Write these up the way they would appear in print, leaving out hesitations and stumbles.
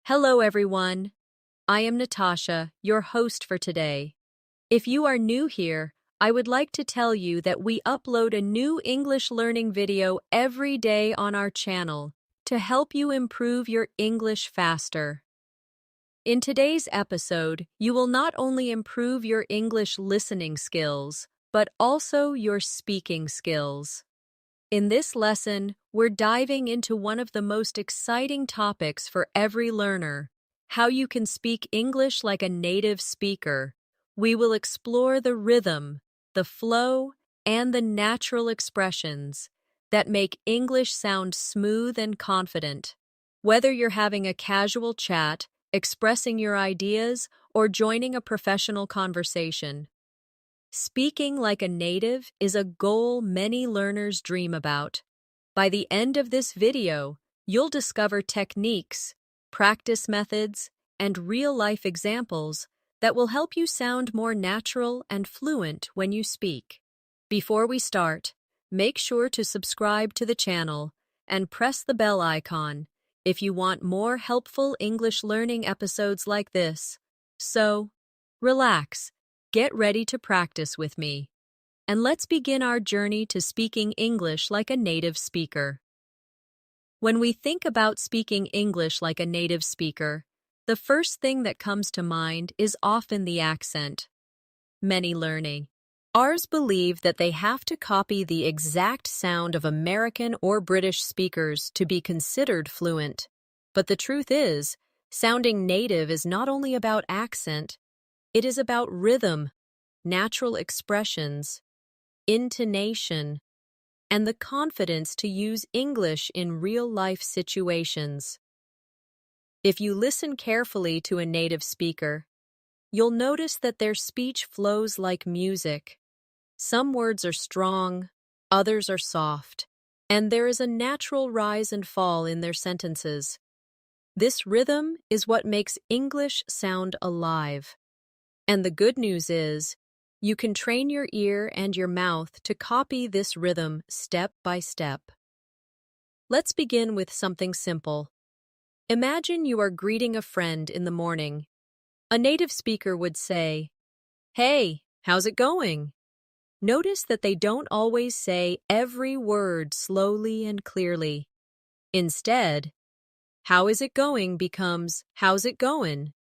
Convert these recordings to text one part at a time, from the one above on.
Hello, everyone. I am Natasha, your host for today. If you are new here, I would like to tell you that we upload a new English learning video every day on our channel to help you improve your English faster. In today's episode, you will not only improve your English listening skills, but also your speaking skills. In this lesson, we're diving into one of the most exciting topics for every learner: how you can speak English like a native speaker. We will explore the rhythm, the flow, and the natural expressions that make English sound smooth and confident. Whether you're having a casual chat, expressing your ideas, or joining a professional conversation, speaking like a native is a goal many learners dream about. By the end of this video, you'll discover techniques, practice methods, and real-life examples that will help you sound more natural and fluent when you speak. Before we start, make sure to subscribe to the channel and press the bell icon if you want more helpful English learning episodes like this. So, relax. Get ready to practice with me, and let's begin our journey to speaking English like a native speaker. When we think about speaking English like a native speaker, the first thing that comes to mind is often the accent. Many learners believe that they have to copy the exact sound of American or British speakers to be considered fluent. But the truth is, sounding native is not only about accent, it is about rhythm, natural expressions, intonation, and the confidence to use English in real-life situations. If you listen carefully to a native speaker, you'll notice that their speech flows like music. Some words are strong, others are soft, and there is a natural rise and fall in their sentences. This rhythm is what makes English sound alive. And the good news is, you can train your ear and your mouth to copy this rhythm step by step. Let's begin with something simple. Imagine you are greeting a friend in the morning. A native speaker would say, "Hey, how's it going?" Notice that they don't always say every word slowly and clearly. Instead, "How is it going?" becomes "How's it goin'?"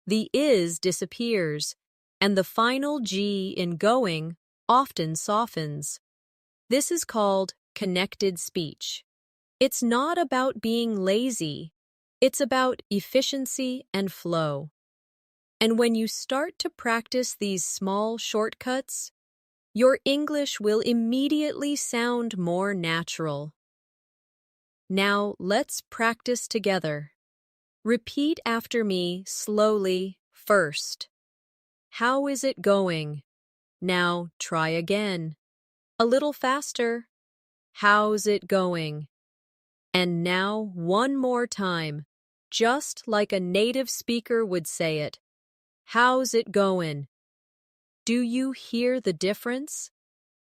The is disappears, and the final G in going often softens. This is called connected speech. It's not about being lazy, it's about efficiency and flow. And when you start to practice these small shortcuts, your English will immediately sound more natural. Now let's practice together. Repeat after me slowly first. How is it going? Now try again. A little faster. How's it going? And now one more time, just like a native speaker would say it. How's it going? Do you hear the difference?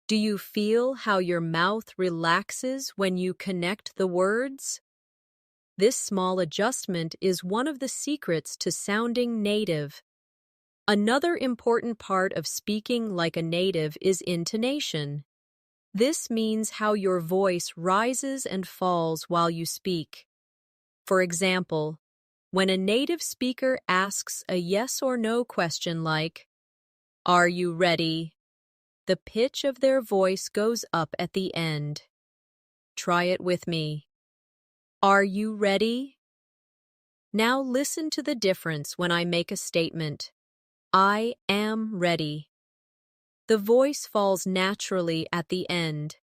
Do you feel how your mouth relaxes when you connect the words? This small adjustment is one of the secrets to sounding native. Another important part of speaking like a native is intonation. This means how your voice rises and falls while you speak. For example, when a native speaker asks a yes or no question like, "Are you ready?" the pitch of their voice goes up at the end. Try it with me. Are you ready? Now listen to the difference when I make a statement. I am ready. The voice falls naturally at the end.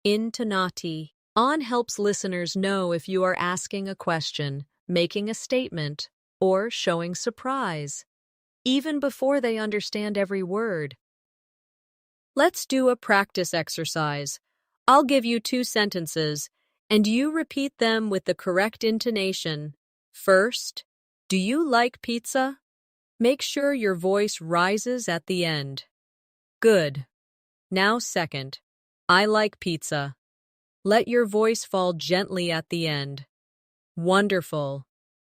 Intonati. On helps listeners know if you are asking a question, making a statement, or showing surprise, even before they understand every word. Let's do a practice exercise. I'll give you 2 sentences, and you repeat them with the correct intonation. First, do you like pizza? Make sure your voice rises at the end. Good. Now second, I like pizza. Let your voice fall gently at the end. Wonderful.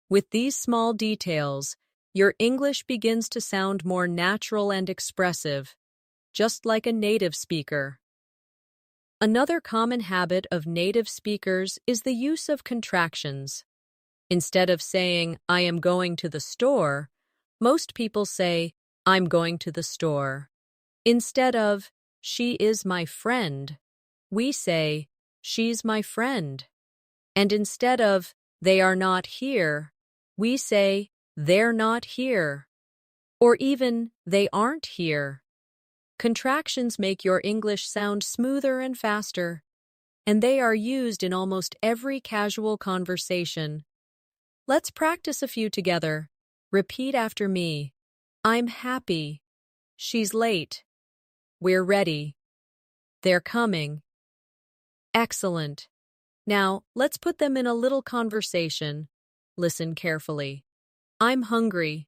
With these small details, your English begins to sound more natural and expressive, just like a native speaker. Another common habit of native speakers is the use of contractions. Instead of saying, I am going to the store, most people say, I'm going to the store. Instead of, she is my friend, we say, she's my friend. And instead of, they are not here, we say, they're not here. Or even, they aren't here. Contractions make your English sound smoother and faster, and they are used in almost every casual conversation. Let's practice a few together. Repeat after me. I'm happy. She's late. We're ready. They're coming. Excellent. Now, let's put them in a little conversation. Listen carefully. I'm hungry.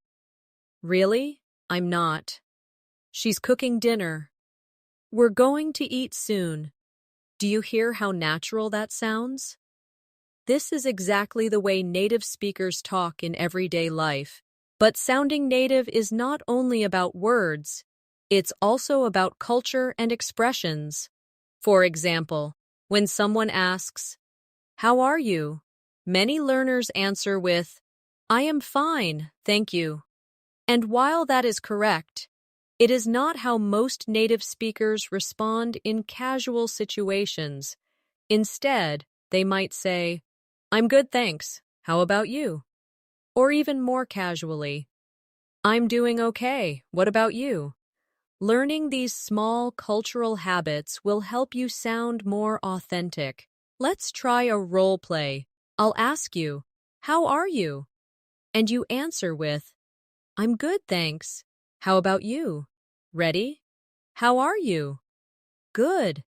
Really? I'm not. She's cooking dinner. We're going to eat soon. Do you hear how natural that sounds? This is exactly the way native speakers talk in everyday life. But sounding native is not only about words, it's also about culture and expressions. For example, when someone asks, how are you? Many learners answer with, I am fine, thank you. And while that is correct, it is not how most native speakers respond in casual situations. Instead, they might say, I'm good, thanks. How about you? Or even more casually, I'm doing okay. What about you? Learning these small cultural habits will help you sound more authentic. Let's try a role play. I'll ask you, how are you? And you answer with, I'm good, thanks. How about you? Ready? How are you? Good.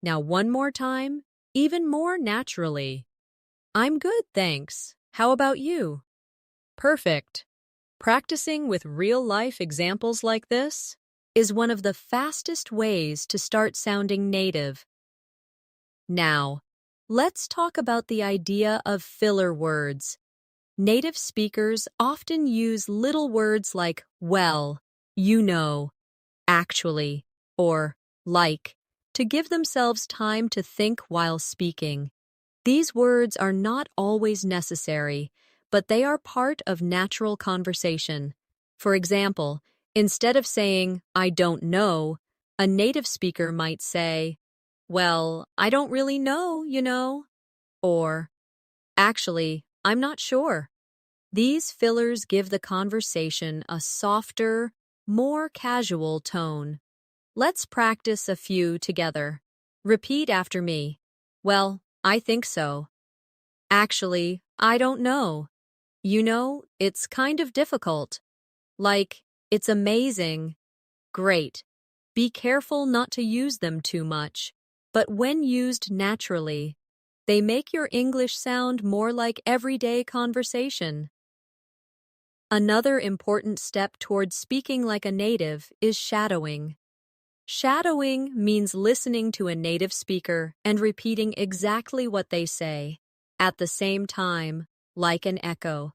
Now one more time, even more naturally. I'm good, thanks. How about you? Perfect. Practicing with real-life examples like this is one of the fastest ways to start sounding native. Now, let's talk about the idea of filler words. Native speakers often use little words like well, you know, actually, or like to give themselves time to think while speaking. These words are not always necessary, but they are part of natural conversation. For example, instead of saying, I don't know, a native speaker might say, well, I don't really know, you know, or actually, I'm not sure. These fillers give the conversation a softer, more casual tone. Let's practice a few together. Repeat after me. Well, I think so. Actually, I don't know. You know, it's kind of difficult. Like, it's amazing. Great. Be careful not to use them too much, but when used naturally, they make your English sound more like everyday conversation. Another important step towards speaking like a native is shadowing. Shadowing means listening to a native speaker and repeating exactly what they say, at the same time, like an echo.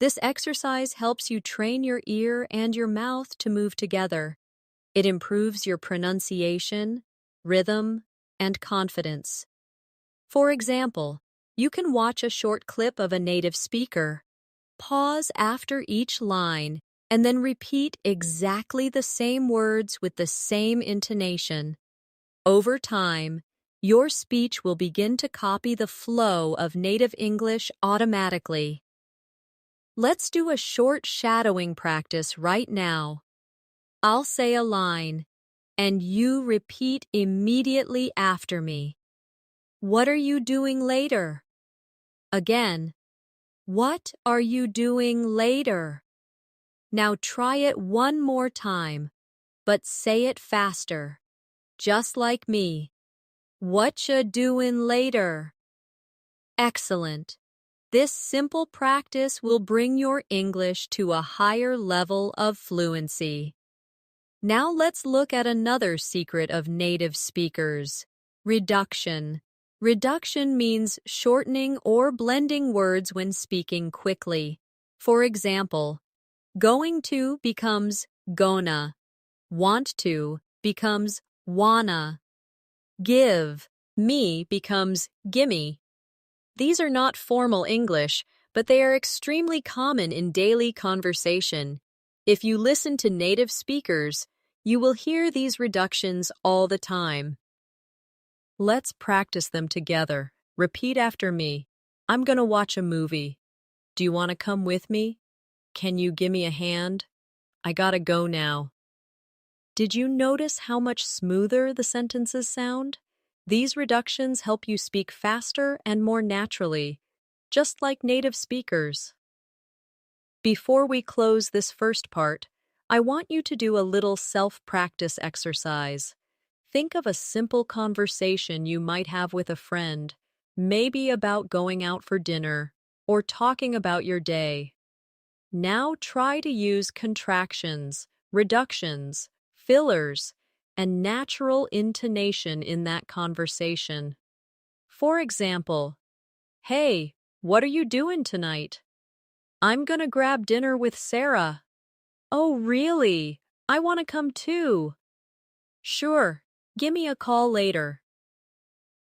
This exercise helps you train your ear and your mouth to move together. It improves your pronunciation, rhythm, and confidence. For example, you can watch a short clip of a native speaker. Pause after each line and then repeat exactly the same words with the same intonation. Over time, your speech will begin to copy the flow of native English automatically. Let's do a short shadowing practice right now. I'll say a line, and you repeat immediately after me. What are you doing later? Again, what are you doing later? Now try it one more time, but say it faster, just like me. What you doing later? Excellent. This simple practice will bring your English to a higher level of fluency. Now let's look at another secret of native speakers: reduction. Reduction means shortening or blending words when speaking quickly. For example, going to becomes gonna, want to becomes wanna, give me becomes gimme. These are not formal English, but they are extremely common in daily conversation. If you listen to native speakers, you will hear these reductions all the time. Let's practice them together. Repeat after me. I'm gonna watch a movie. Do you want to come with me? Can you give me a hand? I gotta go now. Did you notice how much smoother the sentences sound? These reductions help you speak faster and more naturally, just like native speakers. Before we close this first part, I want you to do a little self-practice exercise. Think of a simple conversation you might have with a friend, maybe about going out for dinner or talking about your day. Now try to use contractions, reductions, fillers, and natural intonation in that conversation. For example, "Hey, what are you doing tonight?" "I'm gonna grab dinner with Sarah." "Oh, really? I want to come too." "Sure, give me a call later."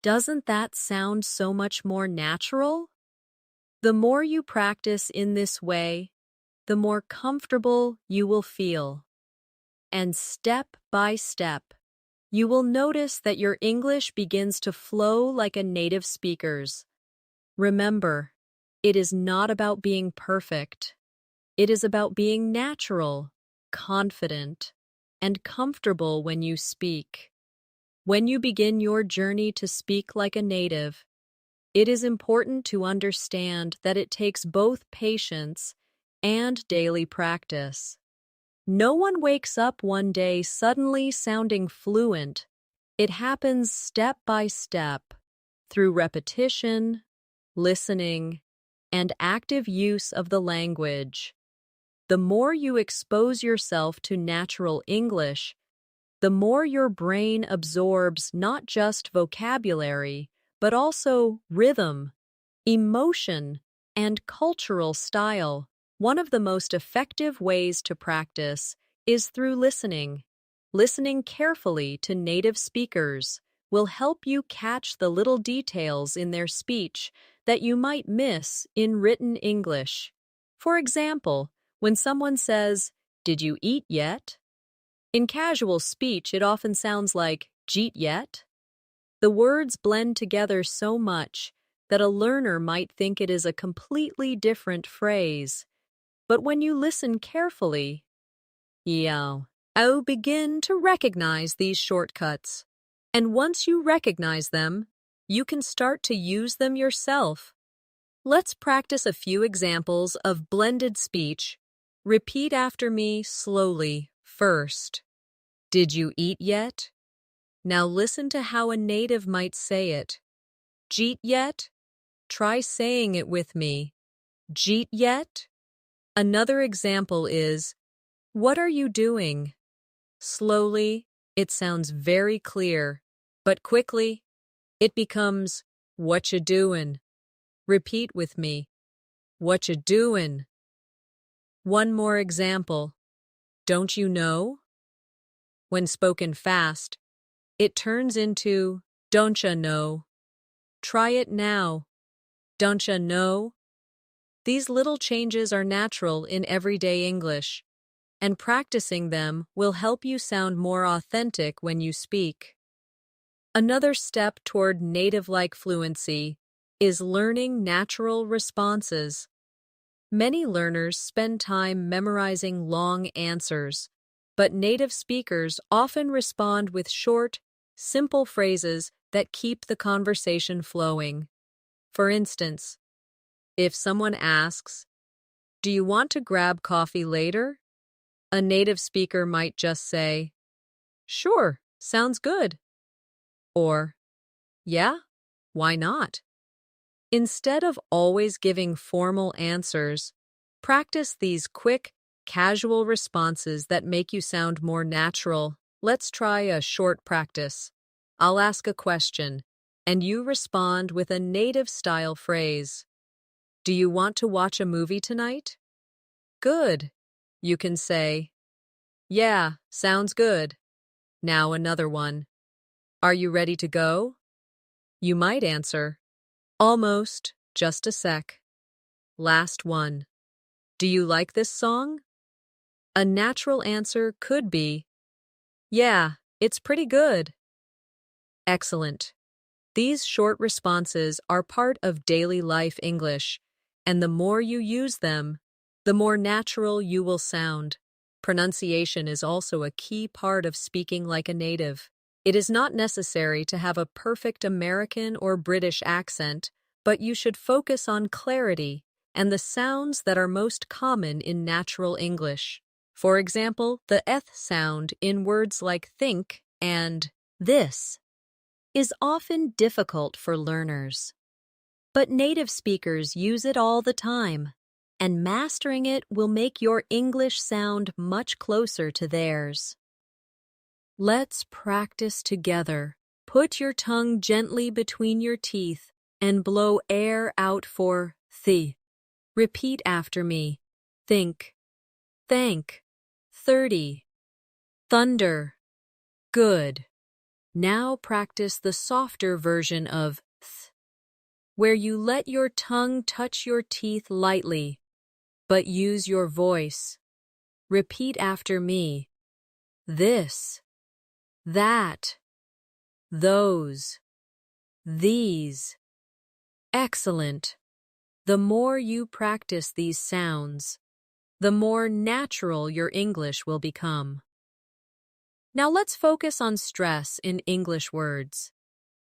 Doesn't that sound so much more natural? The more you practice in this way, the more comfortable you will feel. And step by step, you will notice that your English begins to flow like a native speaker's. Remember, it is not about being perfect. It is about being natural, confident, and comfortable when you speak. When you begin your journey to speak like a native, it is important to understand that it takes both patience and daily practice. No one wakes up one day suddenly sounding fluent. It happens step by step, through repetition, listening, and active use of the language. The more you expose yourself to natural English, the more your brain absorbs not just vocabulary, but also rhythm, emotion, and cultural style. One of the most effective ways to practice is through listening. Listening carefully to native speakers will help you catch the little details in their speech that you might miss in written English. For example, when someone says, "Did you eat yet?" In casual speech, it often sounds like, "Jeet yet?" The words blend together so much that a learner might think it is a completely different phrase. But when you listen carefully, you'll begin to recognize these shortcuts. And once you recognize them, you can start to use them yourself. Let's practice a few examples of blended speech. Repeat after me slowly first. Did you eat yet? Now listen to how a native might say it. Jeet yet? Try saying it with me. Jeet yet? Another example is, what are you doing? Slowly, it sounds very clear, but quickly, it becomes, what you doing? Repeat with me. What you doing? One more example. Don't you know? When spoken fast, it turns into, don't ya know? Try it now. Don't ya know? These little changes are natural in everyday English, and practicing them will help you sound more authentic when you speak. Another step toward native-like fluency is learning natural responses. Many learners spend time memorizing long answers, but native speakers often respond with short, simple phrases that keep the conversation flowing. For instance, if someone asks, "Do you want to grab coffee later?" a native speaker might just say, "Sure, sounds good." Or, "Yeah, why not?" Instead of always giving formal answers, practice these quick, casual responses that make you sound more natural. Let's try a short practice. I'll ask a question. and you respond with a native-style phrase. Do you want to watch a movie tonight? Good. You can say, yeah, sounds good. Now another one. Are you ready to go? You might answer, almost, just a sec. Last one. Do you like this song? A natural answer could be, yeah, it's pretty good. Excellent. These short responses are part of daily life English, and the more you use them, the more natural you will sound. Pronunciation is also a key part of speaking like a native. It is not necessary to have a perfect American or British accent, but you should focus on clarity and the sounds that are most common in natural English. For example, the th sound in words like think and this is often difficult for learners. But native speakers use it all the time, and mastering it will make your English sound much closer to theirs. Let's practice together. Put your tongue gently between your teeth and blow air out for th. Repeat after me. Think, thank, 30, thunder, good. Now practice the softer version of th, where you let your tongue touch your teeth lightly, but use your voice. Repeat after me. This, that, those, these. Excellent. The more you practice these sounds, the more natural your English will become. Now let's focus on stress in English words.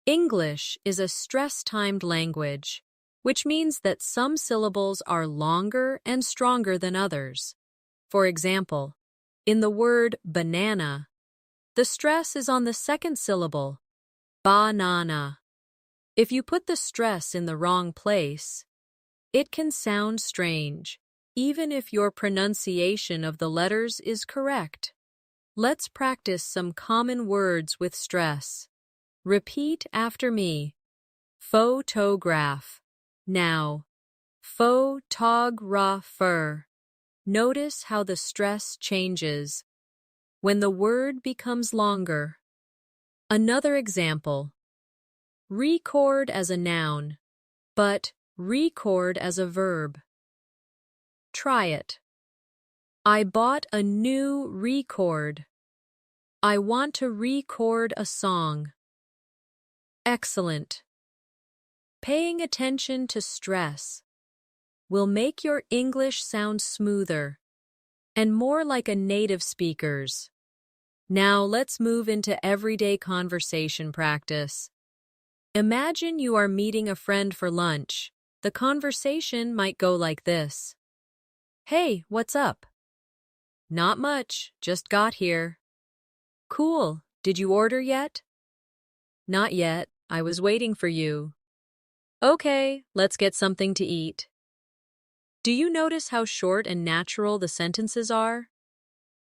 English is a stress-timed language, which means that some syllables are longer and stronger than others. For example, in the word banana, the stress is on the second syllable, banana. If you put the stress in the wrong place, it can sound strange, even if your pronunciation of the letters is correct. Let's practice some common words with stress. Repeat after me. Photograph. Now, photographer. Notice how the stress changes when the word becomes longer. Another example. Record as a noun, but record as a verb. Try it. I bought a new record. I want to record a song. Excellent. Paying attention to stress will make your English sound smoother and more like a native speaker's. Now let's move into everyday conversation practice. Imagine you are meeting a friend for lunch. The conversation might go like this. Hey, what's up? Not much, just got here. Cool, did you order yet? Not yet, I was waiting for you. Okay, let's get something to eat. Do you notice how short and natural the sentences are?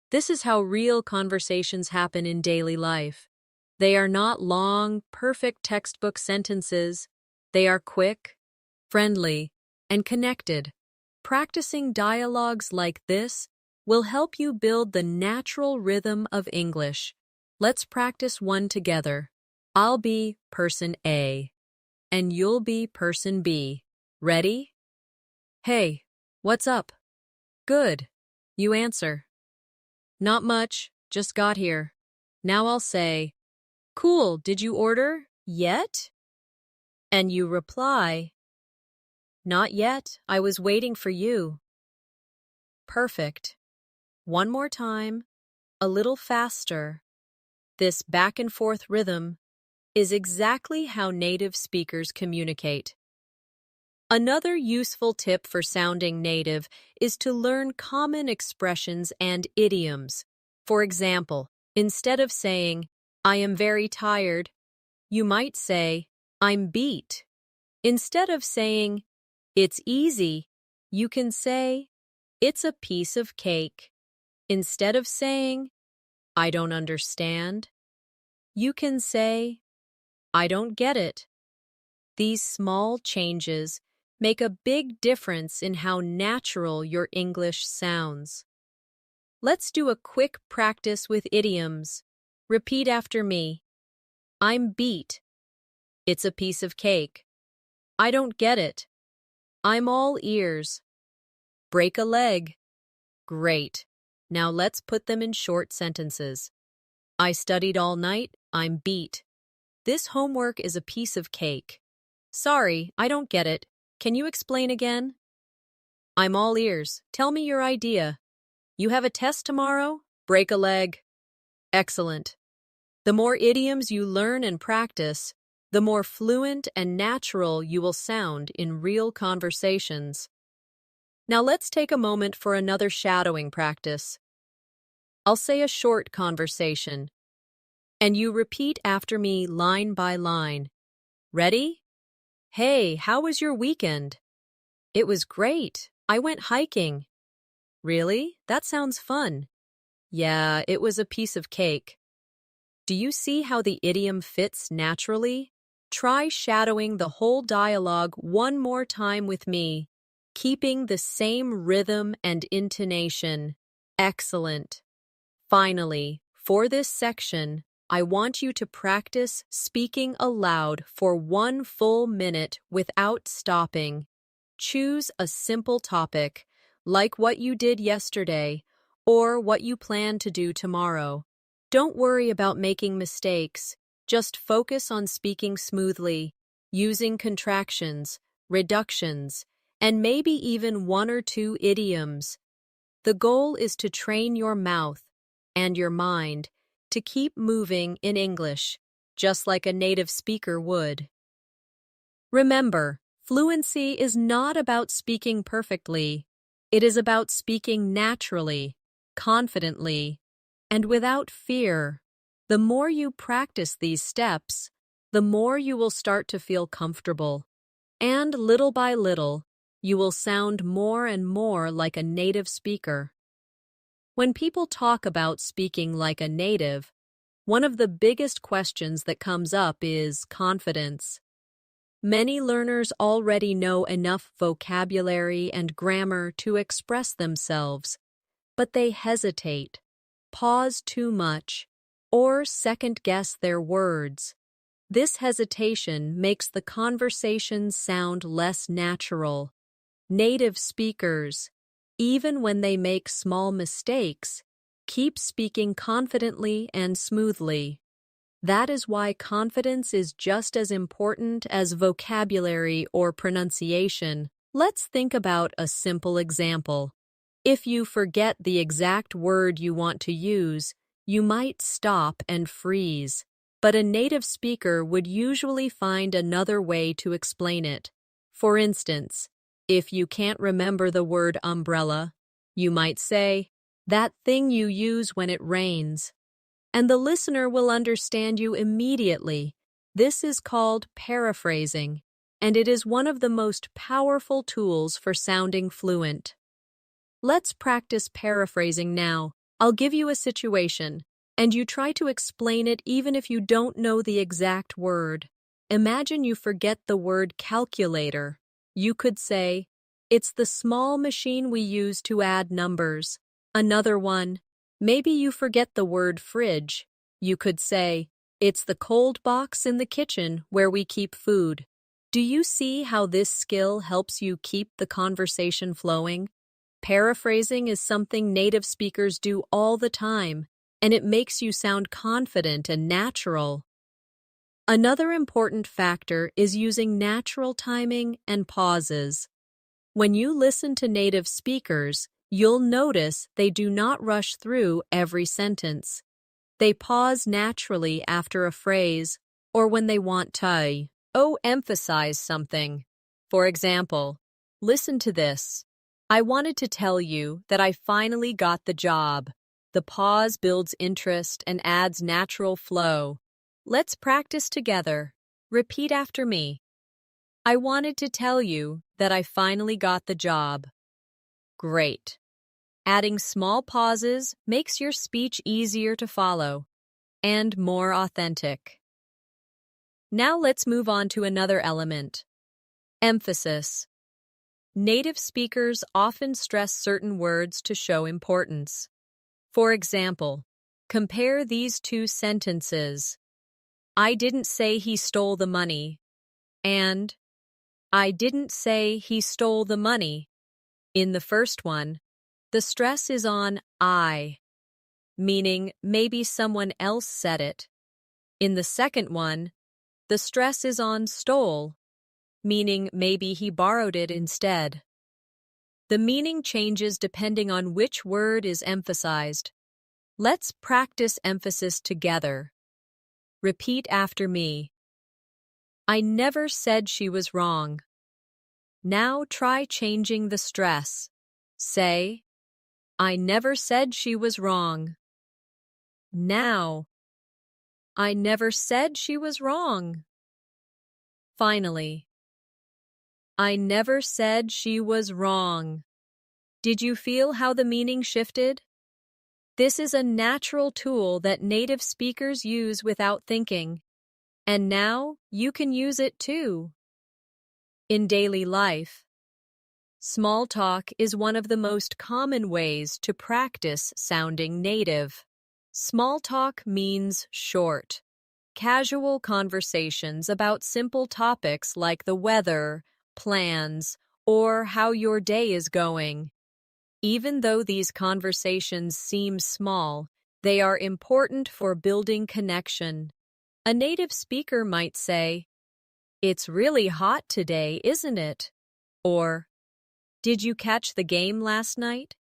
This is how real conversations happen in daily life. They are not long, perfect textbook sentences. They are quick, friendly, and connected. Practicing dialogues like this will help you build the natural rhythm of English. Let's practice one together. I'll be person A, and you'll be person B. Ready? Hey, what's up? Good. You answer. Not much, just got here. Now I'll say, cool, did you order yet? And you reply, not yet, I was waiting for you. Perfect. One more time, a little faster. This back and forth rhythm is exactly how native speakers communicate. Another useful tip for sounding native is to learn common expressions and idioms. For example, instead of saying, I am very tired, you might say, I'm beat. Instead of saying, it's easy, you can say, it's a piece of cake. Instead of saying, I don't understand, you can say, I don't get it. These small changes make a big difference in how natural your English sounds. Let's do a quick practice with idioms. Repeat after me. I'm beat. It's a piece of cake. I don't get it. I'm all ears. Break a leg. Great. Now let's put them in short sentences. I studied all night. I'm beat. This homework is a piece of cake. Sorry, I don't get it. Can you explain again? I'm all ears. Tell me your idea. You have a test tomorrow? Break a leg. Excellent. The more idioms you learn and practice, the more fluent and natural you will sound in real conversations. Now let's take a moment for another shadowing practice. I'll say a short conversation, and you repeat after me line by line. Ready? Hey, how was your weekend? It was great. I went hiking. Really? That sounds fun. Yeah, it was a piece of cake. Do you see how the idiom fits naturally? Try shadowing the whole dialogue one more time with me, keeping the same rhythm and intonation. Excellent. Finally, for this section, I want you to practice speaking aloud for 1 full minute without stopping. Choose a simple topic, like what you did yesterday or what you plan to do tomorrow. Don't worry about making mistakes. Just focus on speaking smoothly, using contractions, reductions, and maybe even 1 or 2 idioms. The goal is to train your mouth and your mind to keep moving in English, just like a native speaker would. Remember, fluency is not about speaking perfectly. It is about speaking naturally, confidently, and without fear. The more you practice these steps, the more you will start to feel comfortable. And little by little, you will sound more and more like a native speaker. When people talk about speaking like a native, one of the biggest questions that comes up is confidence. Many learners already know enough vocabulary and grammar to express themselves, but they hesitate, pause too much, or second-guess their words. This hesitation makes the conversation sound less natural. Native speakers, even when they make small mistakes, keep speaking confidently and smoothly. That is why confidence is just as important as vocabulary or pronunciation. Let's think about a simple example. If you forget the exact word you want to use, you might stop and freeze. But a native speaker would usually find another way to explain it. For instance, if you can't remember the word umbrella, you might say, "That thing you use when it rains." And the listener will understand you immediately. This is called paraphrasing, and it is one of the most powerful tools for sounding fluent. Let's practice paraphrasing now. I'll give you a situation, and you try to explain it even if you don't know the exact word. Imagine you forget the word calculator. You could say, "It's the small machine we use to add numbers." Another one, maybe you forget the word fridge. You could say, "It's the cold box in the kitchen where we keep food." Do you see how this skill helps you keep the conversation flowing? Paraphrasing is something native speakers do all the time, and it makes you sound confident and natural. Another important factor is using natural timing and pauses. When you listen to native speakers, you'll notice they do not rush through every sentence. They pause naturally after a phrase or when they want to emphasize something. For example, listen to this. "I wanted to tell you that I finally got the job." The pause builds interest and adds natural flow. Let's practice together. Repeat after me. I wanted to tell you that I finally got the job. Great. Adding small pauses makes your speech easier to follow and more authentic. Now let's move on to another element. Emphasis. Native speakers often stress certain words to show importance. For example, compare these two sentences. I didn't say he stole the money, and I didn't say he stole the money. In the first one, the stress is on I, meaning maybe someone else said it. In the second one, the stress is on stole, meaning maybe he borrowed it instead. The meaning changes depending on which word is emphasized. Let's practice emphasis together. Repeat after me. I never said she was wrong. Now try changing the stress. Say, I never said she was wrong. Now, I never said she was wrong. Finally, I never said she was wrong. Did you feel how the meaning shifted? This is a natural tool that native speakers use without thinking, and now you can use it too. In daily life, small talk is one of the most common ways to practice sounding native. Small talk means short, casual conversations about simple topics like the weather, plans, or how your day is going. Even though these conversations seem small, they are important for building connection. A native speaker might say, "It's really hot today, isn't it?" Or, "Did you catch the game last night?"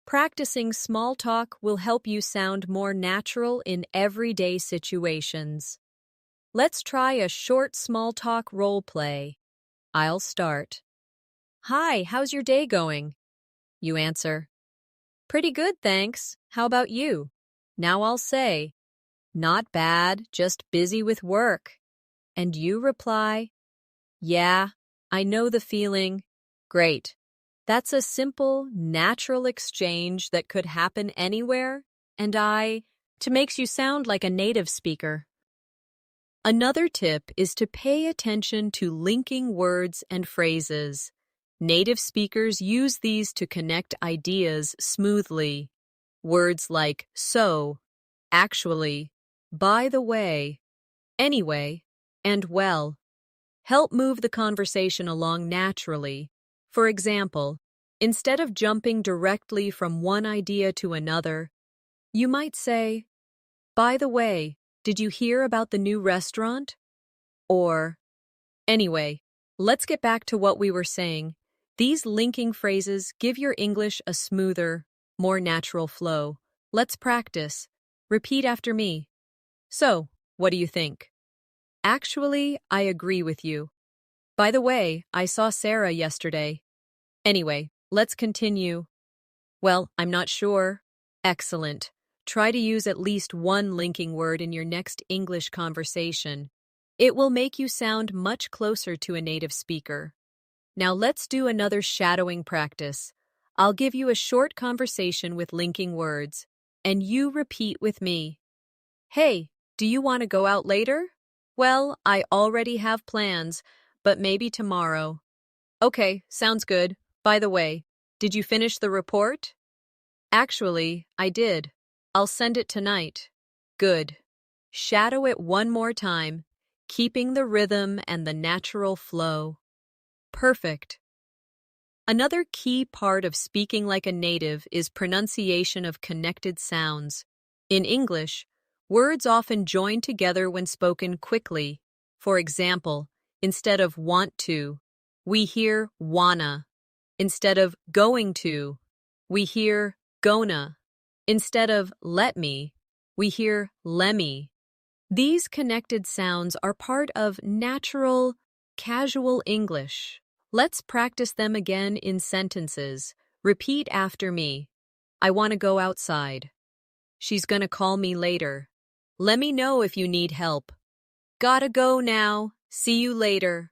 Practicing small talk will help you sound more natural in everyday situations. Let's try a short small talk role play. I'll start. Hi, how's your day going? You answer, pretty good, thanks. How about you? Now I'll say, not bad, just busy with work. And you reply, yeah, I know the feeling. Great. That's a simple, natural exchange that could happen anywhere, and to makes you sound like a native speaker. Another tip is to pay attention to linking words and phrases. Native speakers use these to connect ideas smoothly. Words like so, actually, by the way, anyway, and well help move the conversation along naturally. For example, instead of jumping directly from one idea to another, you might say, by the way, did you hear about the new restaurant? Or, anyway, let's get back to what we were saying. These linking phrases give your English a smoother, more natural flow. Let's practice. Repeat after me. So, what do you think? Actually, I agree with you. By the way, I saw Sarah yesterday. Anyway, let's continue. Well, I'm not sure. Excellent. Try to use at least one linking word in your next English conversation. It will make you sound much closer to a native speaker. Now let's do another shadowing practice. I'll give you a short conversation with linking words, and you repeat with me. Hey, do you want to go out later? Well, I already have plans, but maybe tomorrow. Okay, sounds good. By the way, did you finish the report? Actually, I did. I'll send it tonight. Good. Shadow it one more time, keeping the rhythm and the natural flow. Perfect. Another key part of speaking like a native is pronunciation of connected sounds. In English, words often join together when spoken quickly. For example, instead of want to, we hear wanna. Instead of going to, we hear gonna. Instead of let me, we hear lemme. These connected sounds are part of natural, casual English. Let's practice them again in sentences. Repeat after me. I want to go outside. She's gonna call me later. Let me know if you need help. Gotta go now. See you later.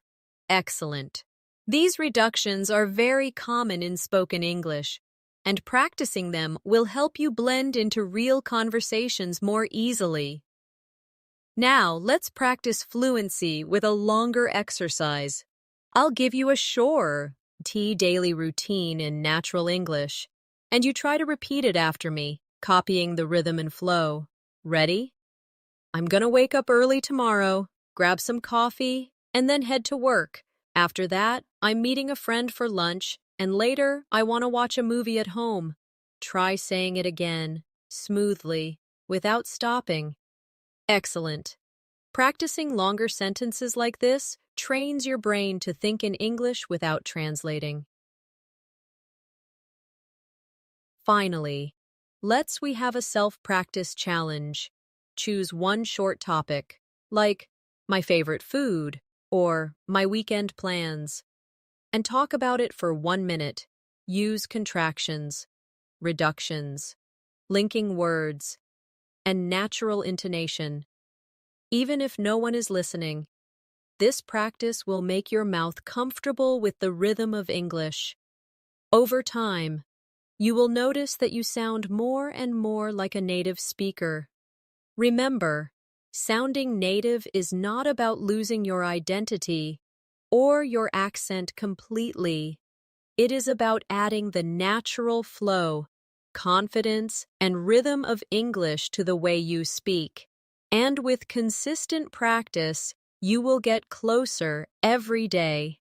Excellent. These reductions are very common in spoken English, and practicing them will help you blend into real conversations more easily. Now, let's practice fluency with a longer exercise. I'll give you a short daily routine in natural English, and you try to repeat it after me, copying the rhythm and flow. Ready? I'm gonna wake up early tomorrow, grab some coffee, and then head to work. After that, I'm meeting a friend for lunch, and later, I want to watch a movie at home. Try saying it again, smoothly, without stopping. Excellent. Practicing longer sentences like this trains your brain to think in English without translating. Finally, we have a self-practice challenge. Choose one short topic, like my favorite food or my weekend plans, and talk about it for 1 minute. Use contractions, reductions, linking words, and natural intonation. Even if no one is listening, this practice will make your mouth comfortable with the rhythm of English. Over time, you will notice that you sound more and more like a native speaker. Remember, sounding native is not about losing your identity or your accent completely. It is about adding the natural flow, confidence, and rhythm of English to the way you speak. And with consistent practice, you will get closer every day.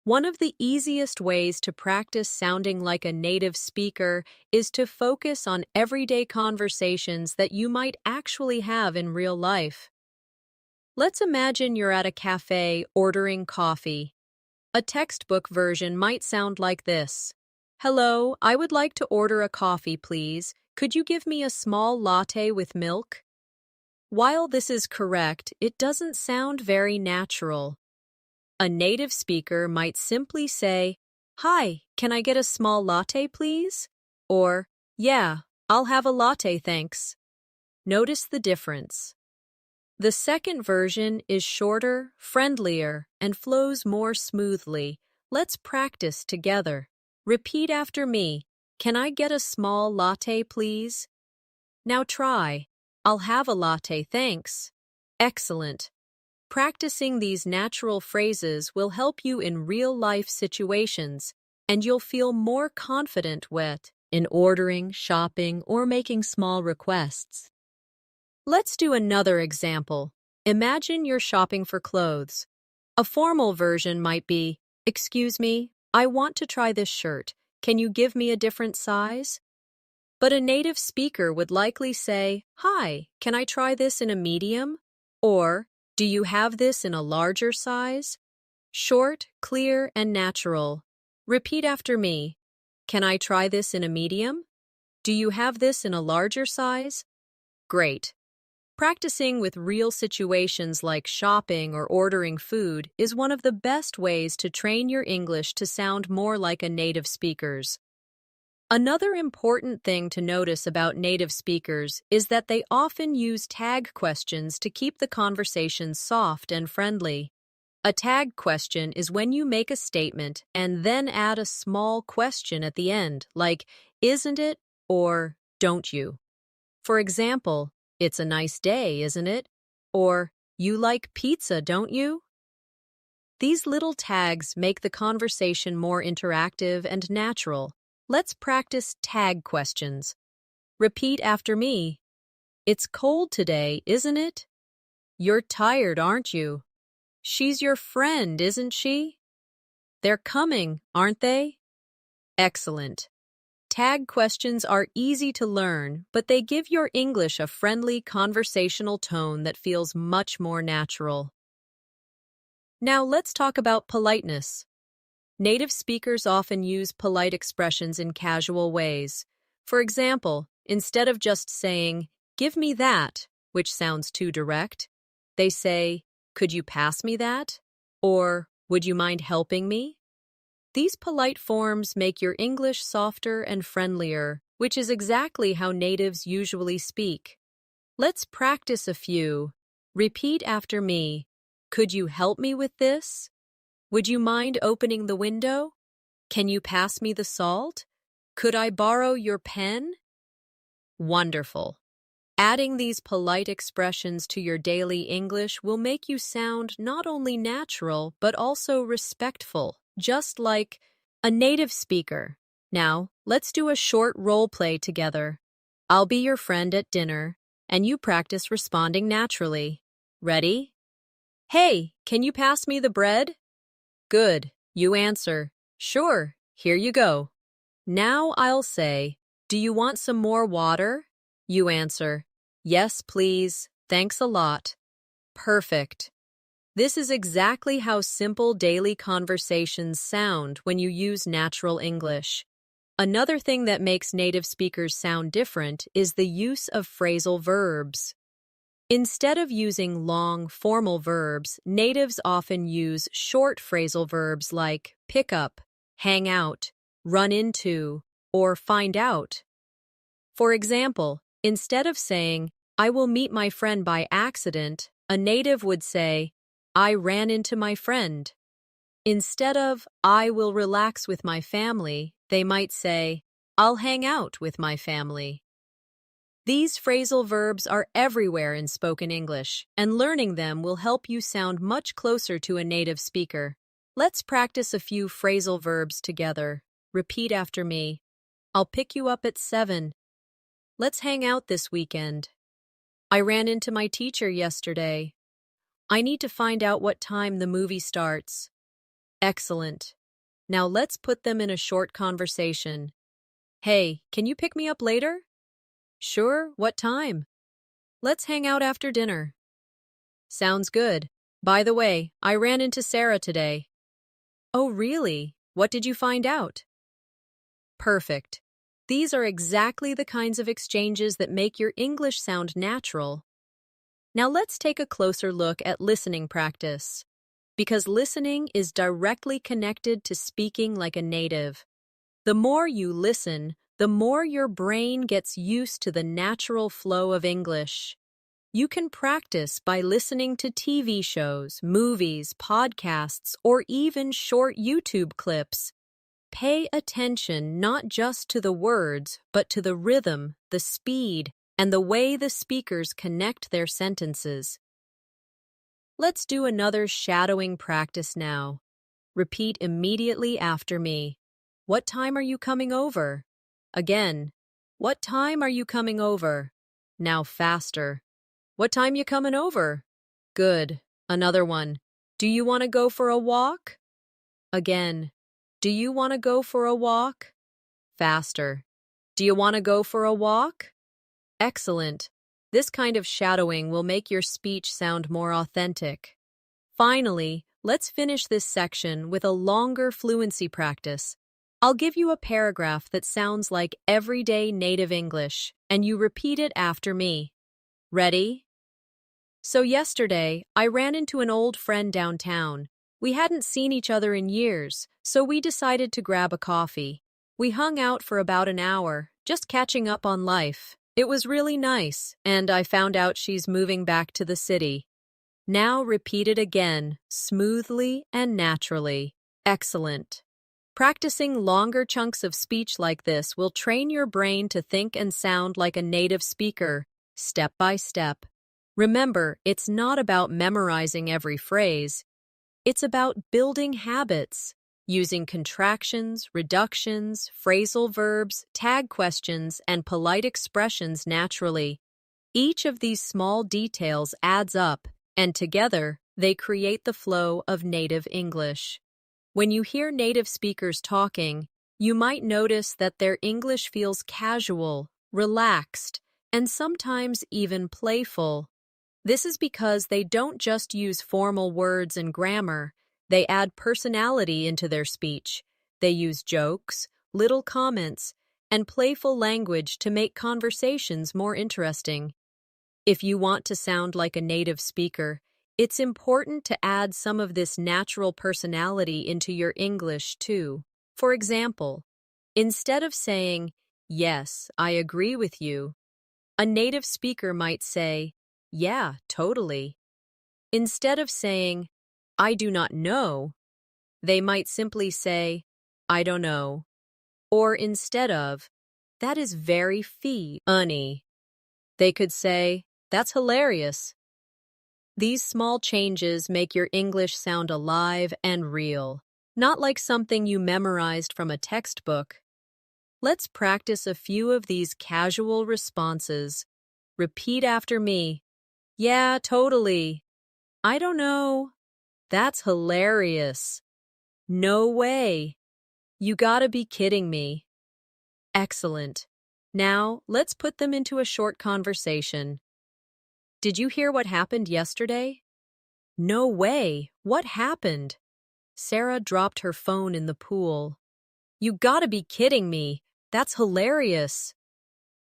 One of the easiest ways to practice sounding like a native speaker is to focus on everyday conversations that you might actually have in real life. Let's imagine you're at a cafe ordering coffee. A textbook version might sound like this. Hello, I would like to order a coffee, please. Could you give me a small latte with milk? While this is correct, it doesn't sound very natural. A native speaker might simply say, Hi, can I get a small latte, please? Or, Yeah, I'll have a latte, thanks. Notice the difference. The second version is shorter, friendlier, and flows more smoothly. Let's practice together. Repeat after me. Can I get a small latte, please? Now try. I'll have a latte, thanks. Excellent. Practicing these natural phrases will help you in real-life situations, and you'll feel more confident in ordering, shopping, or making small requests. Let's do another example. Imagine you're shopping for clothes. A formal version might be, Excuse me, I want to try this shirt. Can you give me a different size? But a native speaker would likely say, Hi, can I try this in a medium? Or, Do you have this in a larger size? Short, clear, and natural. Repeat after me. Can I try this in a medium? Do you have this in a larger size? Great. Practicing with real situations like shopping or ordering food is one of the best ways to train your English to sound more like a native speaker's. Another important thing to notice about native speakers is that they often use tag questions to keep the conversation soft and friendly. A tag question is when you make a statement and then add a small question at the end, like, Isn't it? Or, Don't you? For example, It's a nice day, isn't it? Or, You like pizza, don't you? These little tags make the conversation more interactive and natural. Let's practice tag questions. Repeat after me. It's cold today, isn't it? You're tired, aren't you? She's your friend, isn't she? They're coming, aren't they? Excellent. Tag questions are easy to learn, but they give your English a friendly conversational tone that feels much more natural. Now let's talk about politeness. Native speakers often use polite expressions in casual ways. For example, instead of just saying, Give me that, which sounds too direct, they say, Could you pass me that? Or, Would you mind helping me? These polite forms make your English softer and friendlier, which is exactly how natives usually speak. Let's practice a few. Repeat after me. Could you help me with this? Would you mind opening the window? Can you pass me the salt? Could I borrow your pen? Wonderful. Adding these polite expressions to your daily English will make you sound not only natural, but also respectful, just like a native speaker. Now, let's do a short role play together. I'll be your friend at dinner, and you practice responding naturally. Ready? Hey, can you pass me the bread? Good. You answer, sure, here you go. Now I'll say, do you want some more water? You answer, yes, please, thanks a lot. Perfect. This is exactly how simple daily conversations sound when you use natural English. Another thing that makes native speakers sound different is the use of phrasal verbs. Instead of using long, formal verbs, natives often use short phrasal verbs like pick up, hang out, run into, or find out. For example, instead of saying, I will meet my friend by accident, a native would say, I ran into my friend. Instead of, I will relax with my family, they might say, I'll hang out with my family. These phrasal verbs are everywhere in spoken English, and learning them will help you sound much closer to a native speaker. Let's practice a few phrasal verbs together. Repeat after me. I'll pick you up at 7. Let's hang out this weekend. I ran into my teacher yesterday. I need to find out what time the movie starts. Excellent. Now let's put them in a short conversation. Hey, can you pick me up later? Sure, what time? Let's hang out after dinner. Sounds good. By the way, I ran into Sarah today. Oh, really? What did you find out? Perfect. These are exactly the kinds of exchanges that make your English sound natural. Now let's take a closer look at listening practice, because listening is directly connected to speaking like a native. The more you listen, the more your brain gets used to the natural flow of English. You can practice by listening to TV shows, movies, podcasts, or even short YouTube clips. Pay attention not just to the words, but to the rhythm, the speed, and the way the speakers connect their sentences. Let's do another shadowing practice now. Repeat immediately after me. What time are you coming over? Again. What time are you coming over? Now faster. What time you coming over? Good. Another one. Do you want to go for a walk? Again. Do you want to go for a walk? Faster. Do you want to go for a walk? Excellent. This kind of shadowing will make your speech sound more authentic. Finally, let's finish this section with a longer fluency practice. I'll give you a paragraph that sounds like everyday native English, and you repeat it after me. Ready? So yesterday, I ran into an old friend downtown. We hadn't seen each other in years, so we decided to grab a coffee. We hung out for about an hour, just catching up on life. It was really nice, and I found out she's moving back to the city. Now repeat it again, smoothly and naturally. Excellent. Practicing longer chunks of speech like this will train your brain to think and sound like a native speaker, step by step. Remember, it's not about memorizing every phrase. It's about building habits, using contractions, reductions, phrasal verbs, tag questions, and polite expressions naturally. Each of these small details adds up, and together, they create the flow of native English. When you hear native speakers talking, you might notice that their English feels casual, relaxed, and sometimes even playful. This is because they don't just use formal words and grammar, they add personality into their speech. They use jokes, little comments, and playful language to make conversations more interesting. If you want to sound like a native speaker, it's important to add some of this natural personality into your English too. For example, instead of saying, "Yes, I agree with you," a native speaker might say, "Yeah, totally." Instead of saying, "I do not know," they might simply say, "I don't know." Or instead of, "That is very funny." They could say, "That's hilarious." These small changes make your English sound alive and real, not like something you memorized from a textbook. Let's practice a few of these casual responses. Repeat after me. Yeah, totally. I don't know. That's hilarious. No way. You gotta be kidding me. Excellent. Now, let's put them into a short conversation. Did you hear what happened yesterday? No way. What happened? Sarah dropped her phone in the pool. You gotta be kidding me. That's hilarious.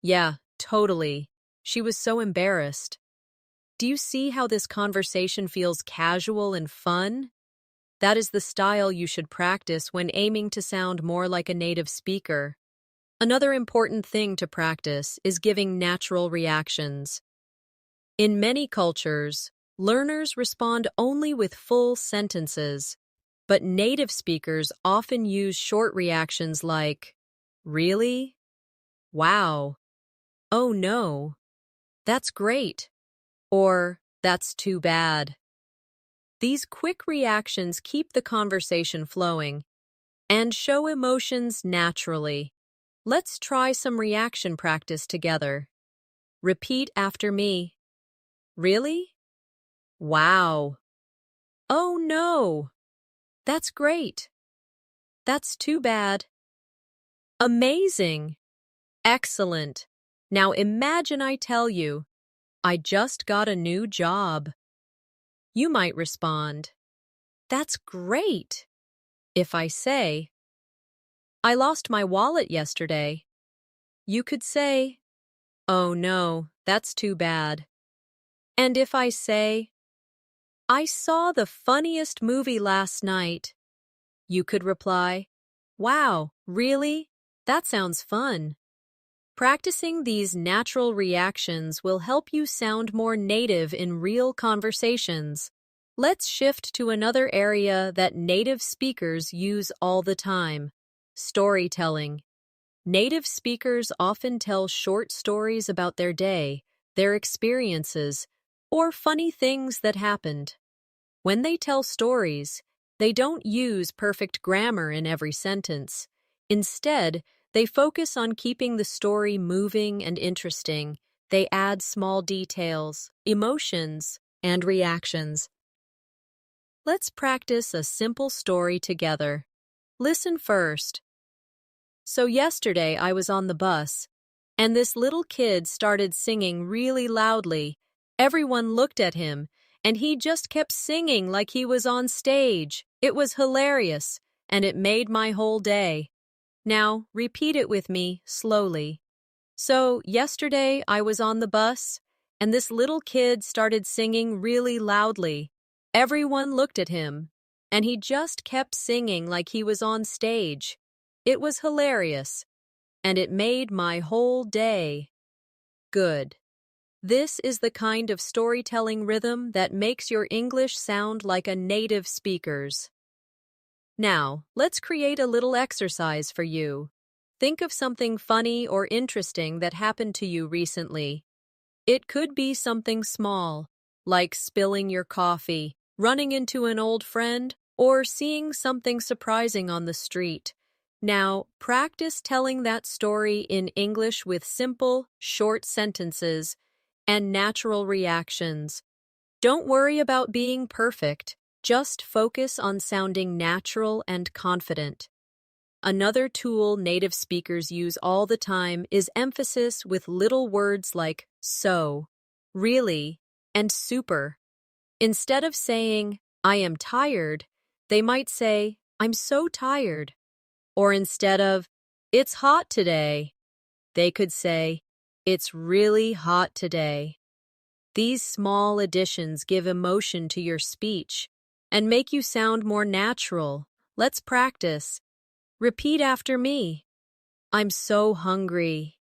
Yeah, totally. She was so embarrassed. Do you see how this conversation feels casual and fun? That is the style you should practice when aiming to sound more like a native speaker. Another important thing to practice is giving natural reactions. In many cultures, learners respond only with full sentences, but native speakers often use short reactions like, "Really? Wow. Oh no. That's great." Or, "That's too bad." These quick reactions keep the conversation flowing and show emotions naturally. Let's try some reaction practice together. Repeat after me. Really? Wow. Oh no. That's great. That's too bad. Amazing. Excellent. Now imagine I tell you, I just got a new job. You might respond, "That's great." If I say, "I lost my wallet yesterday," you could say, "Oh no, that's too bad." And if I say, "I saw the funniest movie last night," you could reply, "Wow, really? That sounds fun." Practicing these natural reactions will help you sound more native in real conversations. Let's shift to another area that native speakers use all the time: storytelling. Native speakers often tell short stories about their day, their experiences, or funny things that happened. When they tell stories, they don't use perfect grammar in every sentence. Instead, they focus on keeping the story moving and interesting. They add small details, emotions, and reactions. Let's practice a simple story together. Listen first. So yesterday I was on the bus, and this little kid started singing really loudly. Everyone looked at him, and he just kept singing like he was on stage. It was hilarious, and it made my whole day. Now, repeat it with me, slowly. So, yesterday I was on the bus, and this little kid started singing really loudly. Everyone looked at him, and he just kept singing like he was on stage. It was hilarious, and it made my whole day. Good. This is the kind of storytelling rhythm that makes your English sound like a native speaker's. Now, let's create a little exercise for you. Think of something funny or interesting that happened to you recently. It could be something small, like spilling your coffee, running into an old friend, or seeing something surprising on the street. Now, practice telling that story in English with simple, short sentences and natural reactions. Don't worry about being perfect. Just focus on sounding natural and confident. Another tool native speakers use all the time is emphasis with little words like so, really, and super. Instead of saying, "I am tired," they might say, "I'm so tired." Or instead of, "It's hot today," they could say, "It's really hot today." These small additions give emotion to your speech and make you sound more natural. Let's practice. Repeat after me. I'm so hungry.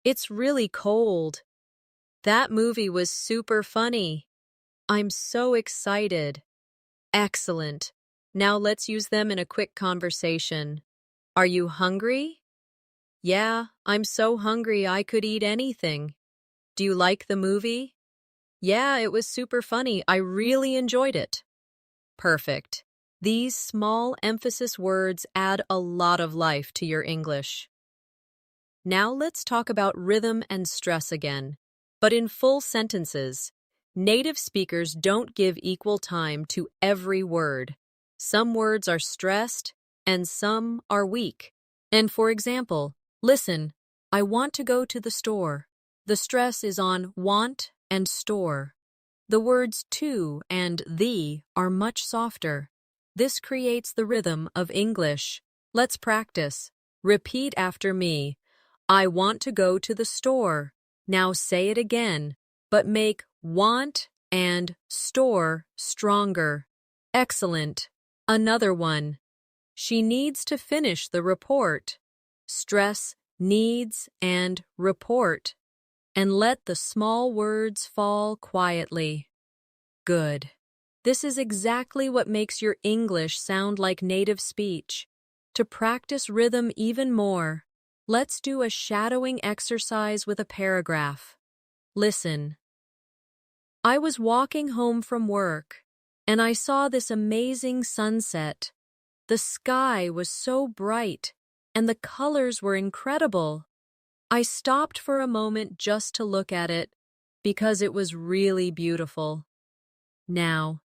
It's really cold. That movie was super funny. I'm so excited. Excellent. Now let's use them in a quick conversation. Are you hungry? Yeah, I'm so hungry I could eat anything. Do you like the movie? Yeah, it was super funny. I really enjoyed it. Perfect. These small emphasis words add a lot of life to your English. Now let's talk about rhythm and stress again, but in full sentences. Native speakers don't give equal time to every word. Some words are stressed and some are weak. And for example, listen, I want to go to the store. The stress is on want and store. The words to and the are much softer. This creates the rhythm of English. Let's practice. Repeat after me. I want to go to the store. Now say it again, but make want and store stronger. Excellent. Another one. She needs to finish the report. Stress needs and report. And let the small words fall quietly. Good. This is exactly what makes your English sound like native speech. To practice rhythm even more, let's do a shadowing exercise with a paragraph. Listen. I was walking home from work, and I saw this amazing sunset. The sky was so bright, and the colors were incredible. I stopped for a moment just to look at it, because it was really beautiful. Now,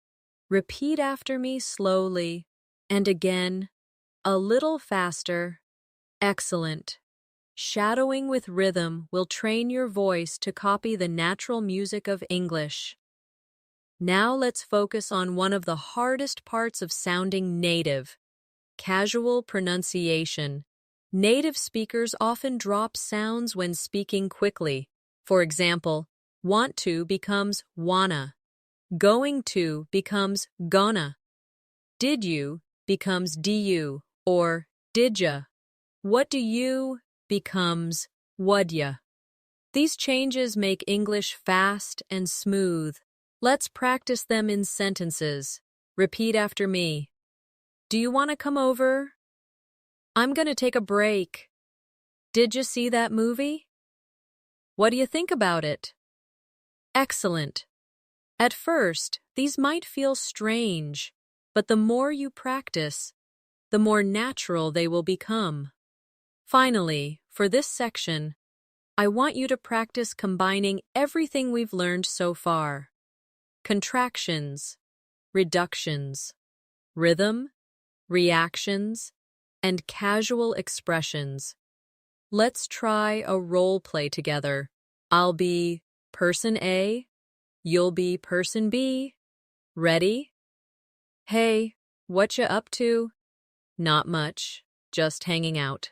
repeat after me slowly, and again, a little faster. Excellent. Shadowing with rhythm will train your voice to copy the natural music of English. Now let's focus on one of the hardest parts of sounding native: casual pronunciation. Native speakers often drop sounds when speaking quickly. For example, want to becomes wanna. Going to becomes gonna. Did you becomes du or didya. What do you becomes wudya. These changes make English fast and smooth. Let's practice them in sentences. Repeat after me. Do you want to come over? I'm going to take a break. Did you see that movie? What do you think about it? Excellent. At first, these might feel strange, but the more you practice, the more natural they will become. Finally, for this section, I want you to practice combining everything we've learned so far: contractions, reductions, rhythm, reactions, and casual expressions. Let's try a role play together. I'll be person A, you'll be person B. Ready? Hey, what you up to? Not much, just hanging out.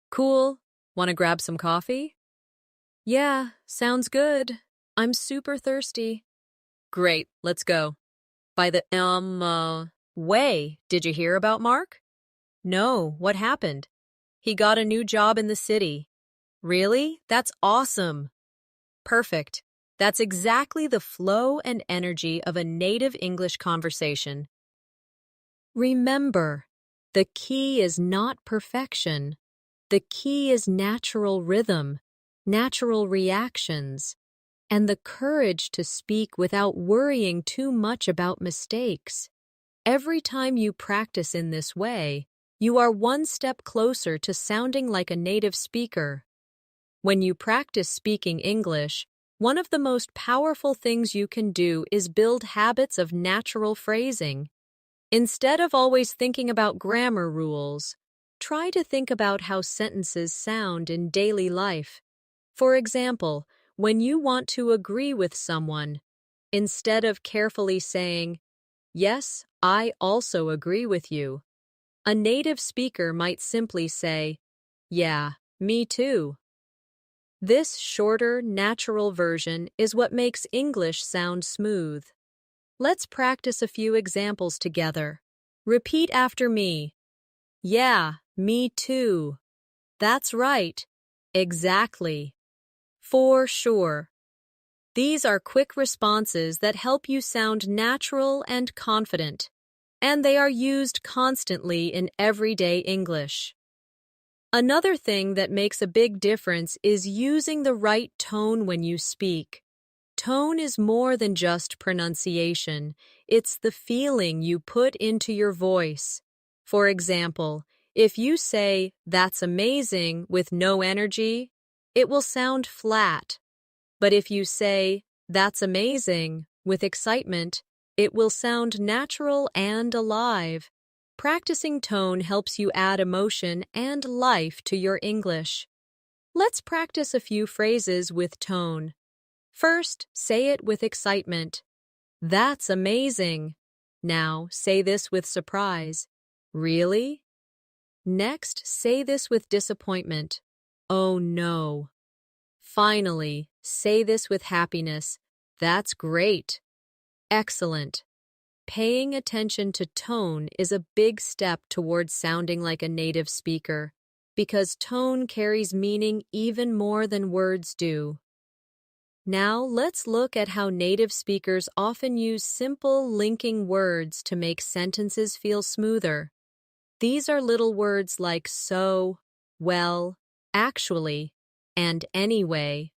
Cool. Want to grab some coffee? Yeah, sounds good. I'm super thirsty. Great, let's go. By the way, did you hear about Mark? No, what happened? He got a new job in the city. Really? That's awesome. Perfect. That's exactly the flow and energy of a native English conversation. Remember, the key is not perfection. The key is natural rhythm, natural reactions, and the courage to speak without worrying too much about mistakes. Every time you practice in this way, you are one step closer to sounding like a native speaker. When you practice speaking English, one of the most powerful things you can do is build habits of natural phrasing. Instead of always thinking about grammar rules, try to think about how sentences sound in daily life. For example, when you want to agree with someone, instead of carefully saying, "Yes, I also agree with you," a native speaker might simply say, "Yeah, me too." This shorter, natural version is what makes English sound smooth. Let's practice a few examples together. Repeat after me. Yeah, me too. That's right. Exactly. For sure. These are quick responses that help you sound natural and confident, and they are used constantly in everyday English. Another thing that makes a big difference is using the right tone when you speak. Tone is more than just pronunciation. It's the feeling you put into your voice. For example, if you say, "That's amazing," with no energy, it will sound flat. But if you say, "That's amazing," with excitement, it will sound natural and alive. Practicing tone helps you add emotion and life to your English. Let's practice a few phrases with tone. First, say it with excitement. "That's amazing." Now, say this with surprise. "Really?" Next, say this with disappointment. "Oh no." Finally, say this with happiness. "That's great." Excellent. Paying attention to tone is a big step towards sounding like a native speaker, because tone carries meaning even more than words do. Now, let's look at how native speakers often use simple linking words to make sentences feel smoother. These are little words like "so," "well," "actually," and "anyway."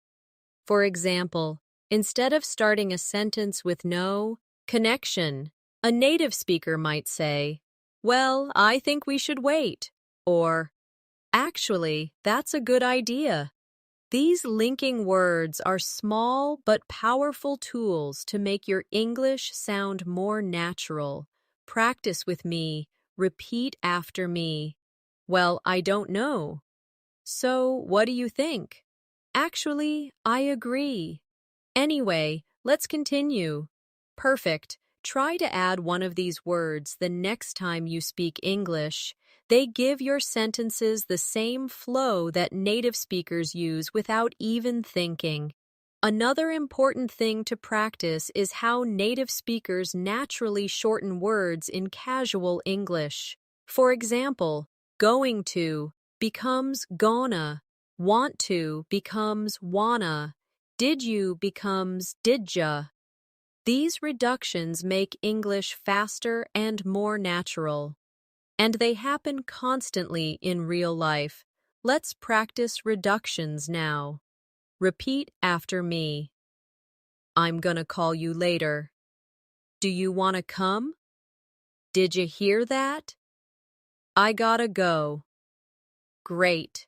For example, instead of starting a sentence with no connection, a native speaker might say, "Well, I think we should wait," or "Actually, that's a good idea." These linking words are small but powerful tools to make your English sound more natural. Practice with me. Repeat after me. "Well, I don't know." "So, what do you think?" "Actually, I agree." "Anyway, let's continue." Perfect. Try to add one of these words the next time you speak English. They give your sentences the same flow that native speakers use without even thinking. Another important thing to practice is how native speakers naturally shorten words in casual English. For example, "going to" becomes "gonna," "want to" becomes "wanna," "did you" becomes "didja." These reductions make English faster and more natural. And they happen constantly in real life. Let's practice reductions now. Repeat after me. "I'm gonna call you later." "Do you want to come?" "Did you hear that?" "I gotta go." Great.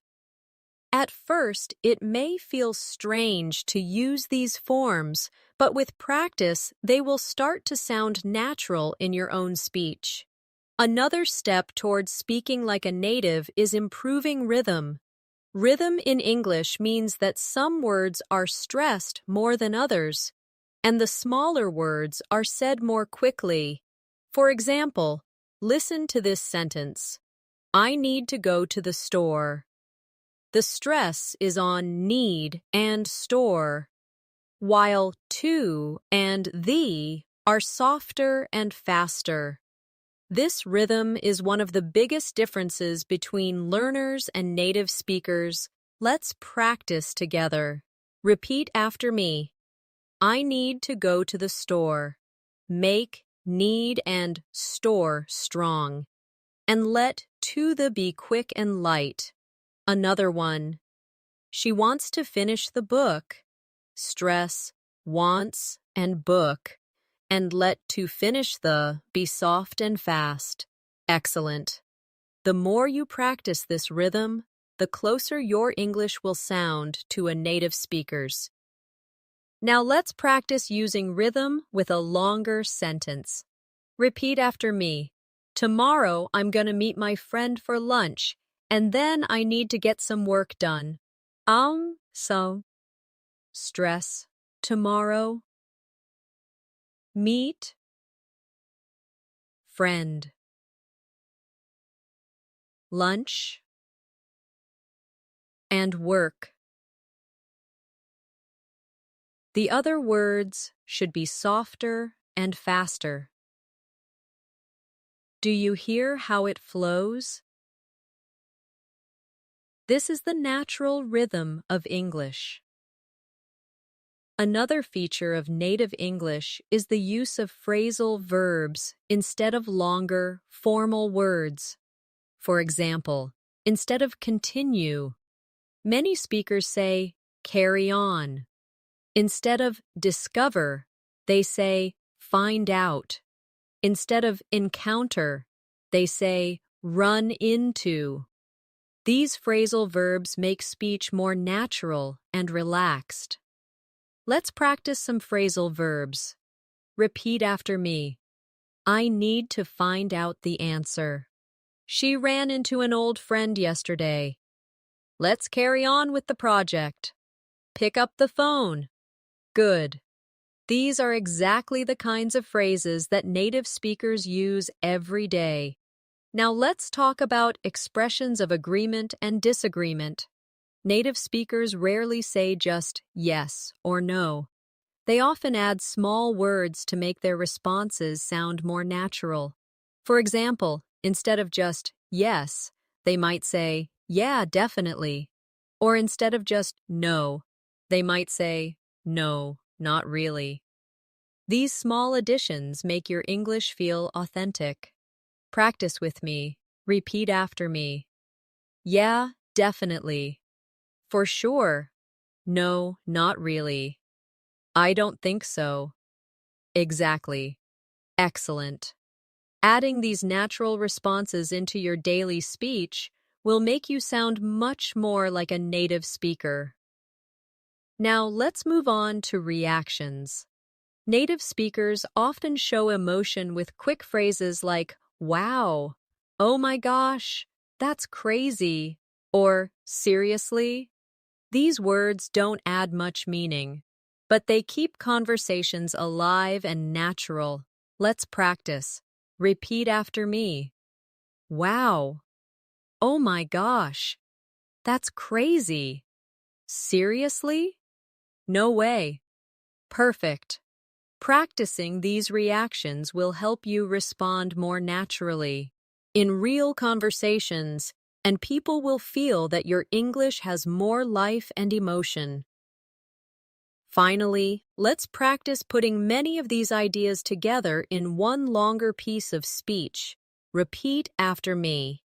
At first, it may feel strange to use these forms, but with practice, they will start to sound natural in your own speech. Another step towards speaking like a native is improving rhythm. Rhythm in English means that some words are stressed more than others, and the smaller words are said more quickly. For example, listen to this sentence. "I need to go to the store." The stress is on need and store, while to and the are softer and faster. This rhythm is one of the biggest differences between learners and native speakers. Let's practice together. Repeat after me. "I need to go to the store." Make need and store strong. And let to the be quick and light. Another one. "She wants to finish the book." Stress wants and book, and let to finish the be soft and fast. Excellent. The more you practice this rhythm, the closer your English will sound to a native speaker's. Now let's practice using rhythm with a longer sentence. Repeat after me. "Tomorrow I'm gonna meet my friend for lunch, and then I need to get some work done." So. Stress. Tomorrow. Meet. Friend. Lunch. And work. The other words should be softer and faster. Do you hear how it flows? This is the natural rhythm of English. Another feature of native English is the use of phrasal verbs instead of longer, formal words. For example, instead of continue. Many speakers say carry on. Instead of discover, they say find out. Instead of encounter, they say run into. These phrasal verbs make speech more natural and relaxed. Let's practice some phrasal verbs. Repeat after me. I need to find out the answer. She ran into an old friend yesterday. Let's carry on with the project. Pick up the phone. Good. These are exactly the kinds of phrases that native speakers use every day. Now let's talk about expressions of agreement and disagreement. Native speakers rarely say just yes or no. They often add small words to make their responses sound more natural. For example, instead of just yes, they might say, yeah, definitely. Or instead of just no, they might say, no, not really. These small additions make your English feel authentic. Practice with me. Repeat after me. Yeah, definitely. For sure. No, not really. I don't think so. Exactly. Excellent. Adding these natural responses into your daily speech will make you sound much more like a native speaker. Now let's move on to reactions. Native speakers often show emotion with quick phrases like, wow, oh my gosh, that's crazy, or seriously. These words don't add much meaning, but they keep conversations alive and natural. Let's practice. Repeat after me. Wow. Oh my gosh. That's crazy. Seriously? No way. Perfect. Practicing these reactions will help you respond more naturally in real conversations, and people will feel that your English has more life and emotion. Finally, let's practice putting many of these ideas together in one longer piece of speech. Repeat after me.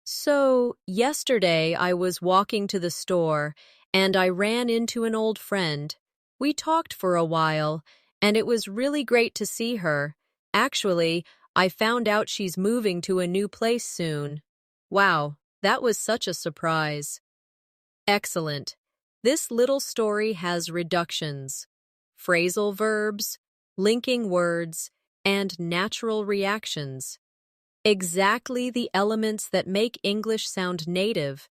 So, yesterday I was walking to the store and I ran into an old friend. We talked for a while, and it was really great to see her. Actually, I found out she's moving to a new place soon. Wow, that was such a surprise. Excellent. This little story has reductions, phrasal verbs, linking words, and natural reactions. Exactly the elements that make English sound native.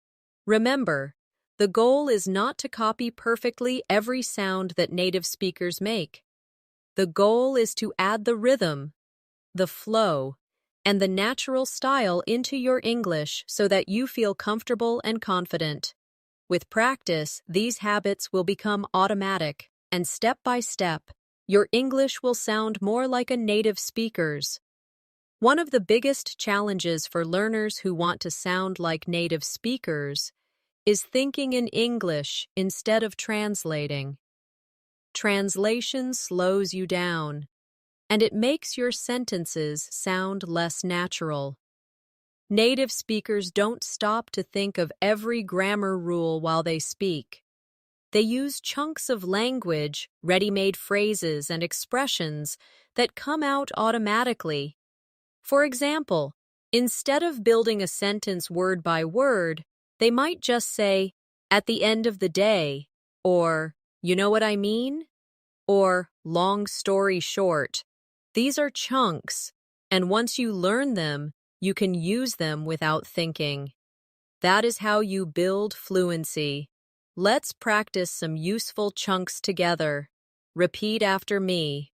Remember, the goal is not to copy perfectly every sound that native speakers make. The goal is to add the rhythm, the flow, and the natural style into your English so that you feel comfortable and confident. With practice, these habits will become automatic, and step by step, your English will sound more like a native speaker's. One of the biggest challenges for learners who want to sound like native speakers is thinking in English instead of translating. Translation slows you down, and it makes your sentences sound less natural. Native speakers don't stop to think of every grammar rule while they speak. They use chunks of language, ready-made phrases, and expressions that come out automatically. For example, instead of building a sentence word by word, they might just say, at the end of the day, or, you know what I mean? Or, long story short. These are chunks, and once you learn them, you can use them without thinking. That is how you build fluency. Let's practice some useful chunks together. Repeat after me.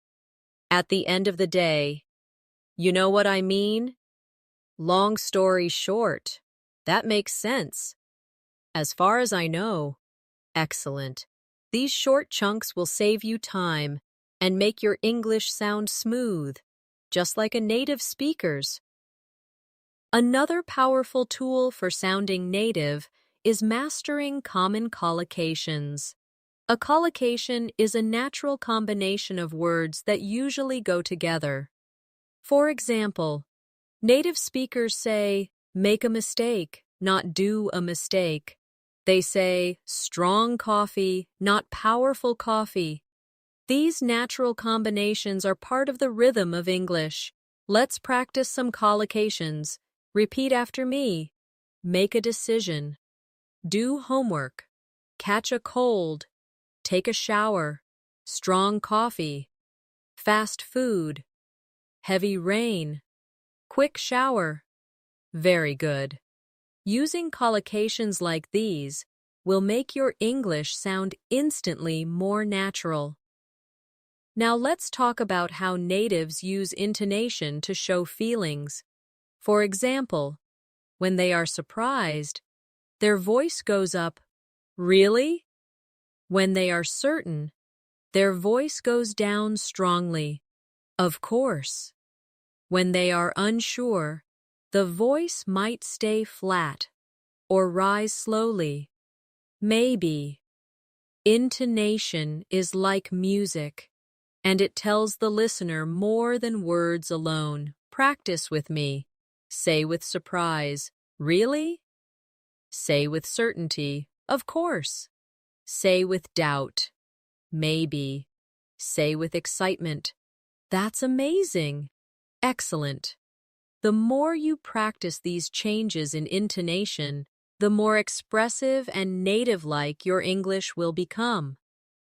At the end of the day. You know what I mean? Long story short. That makes sense. As far as I know. Excellent. These short chunks will save you time and make your English sound smooth, just like a native speaker's. Another powerful tool for sounding native is mastering common collocations. A collocation is a natural combination of words that usually go together. For example, native speakers say, make a mistake, not do a mistake. They say strong coffee, not powerful coffee. These natural combinations are part of the rhythm of English. Let's practice some collocations. Repeat after me. Make a decision. Do homework. Catch a cold. Take a shower. Strong coffee. Fast food. Heavy rain. Quick shower. Very good. Using collocations like these will make your English sound instantly more natural. Now let's talk about how natives use intonation to show feelings. For example, when they are surprised, their voice goes up, "Really?" When they are certain, their voice goes down strongly, "Of course." When they are unsure, the voice might stay flat or rise slowly. Maybe. Intonation is like music, and it tells the listener more than words alone. Practice with me. Say with surprise, "Really?" Say with certainty, "Of course." Say with doubt, "Maybe." Say with excitement, "That's amazing." Excellent. The more you practice these changes in intonation, the more expressive and native-like your English will become.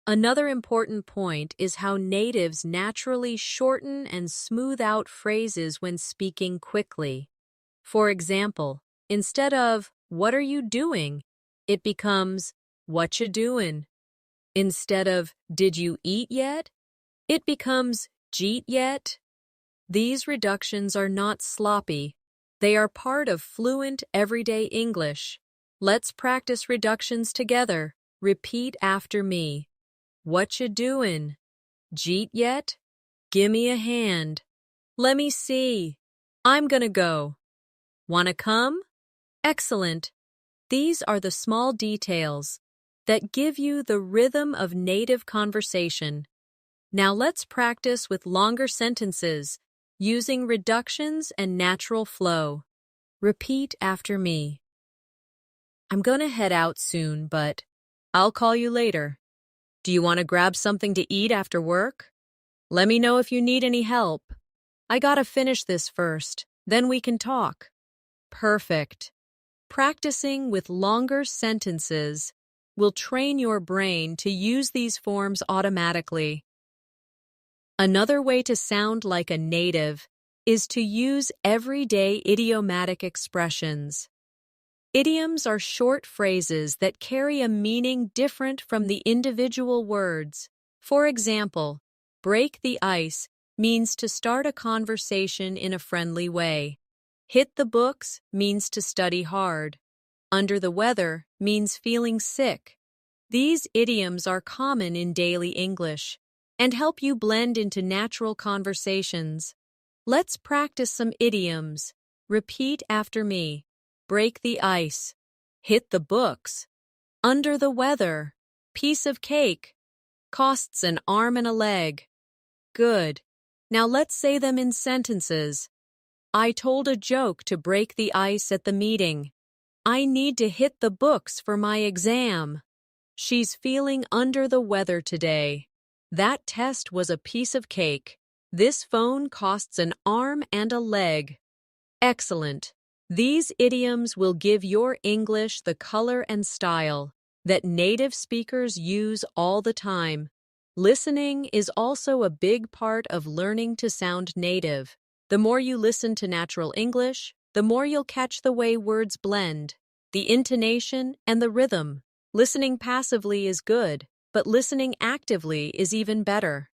Another important point is how natives naturally shorten and smooth out phrases when speaking quickly. For example, instead of "What are you doing?" it becomes "What you doing?" Instead of "Did you eat yet?" it becomes "Jeet yet?" These reductions are not sloppy. They are part of fluent everyday English. Let's practice reductions together. Repeat after me. What you doing? Jeet yet? Gimme a hand. Lemme see. I'm gonna go. Wanna come? Excellent. These are the small details that give you the rhythm of native conversation. Now let's practice with longer sentences, using reductions and natural flow. Repeat after me. I'm gonna head out soon, but I'll call you later. Do you want to grab something to eat after work? Let me know if you need any help. I gotta finish this first, then we can talk. Perfect. Practicing with longer sentences will train your brain to use these forms automatically. Another way to sound like a native is to use everyday idiomatic expressions. Idioms are short phrases that carry a meaning different from the individual words. For example, break the ice means to start a conversation in a friendly way. Hit the books means to study hard. Under the weather means feeling sick. These idioms are common in daily English and help you blend into natural conversations. Let's practice some idioms. Repeat after me. Break the ice. Hit the books. Under the weather. Piece of cake. Costs an arm and a leg. Good. Now let's say them in sentences. I told a joke to break the ice at the meeting. I need to hit the books for my exam. She's feeling under the weather today. That test was a piece of cake. This phone costs an arm and a leg. Excellent. These idioms will give your English the color and style that native speakers use all the time. Listening is also a big part of learning to sound native. The more you listen to natural English, the more you'll catch the way words blend, the intonation, and the rhythm. Listening passively is good, but listening actively is even better.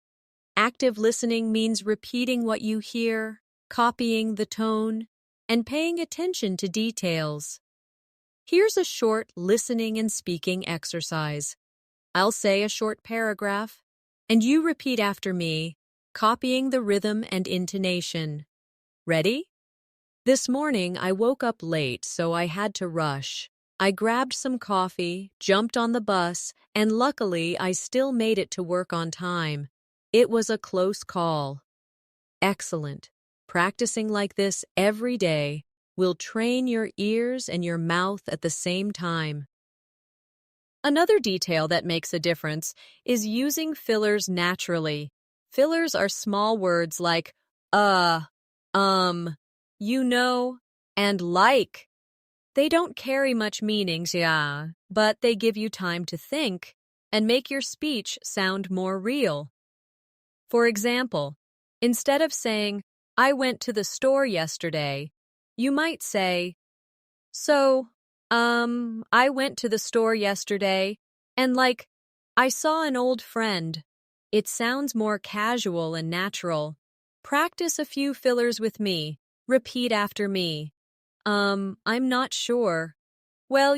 Active listening means repeating what you hear, copying the tone, and paying attention to details. Here's a short listening and speaking exercise. I'll say a short paragraph, and you repeat after me, copying the rhythm and intonation. Ready? This morning I woke up late, so I had to rush. I grabbed some coffee, jumped on the bus, and luckily I still made it to work on time. It was a close call. Excellent. Practicing like this every day will train your ears and your mouth at the same time. Another detail that makes a difference is using fillers naturally. Fillers are small words like um, you know, and like. They don't carry much meanings, yeah, but they give you time to think and make your speech sound more real. For example, instead of saying, I went to the store yesterday, you might say, I went to the store yesterday, and I saw an old friend. It sounds more casual and natural. Practice a few fillers with me. Repeat after me. I'm not sure. Well,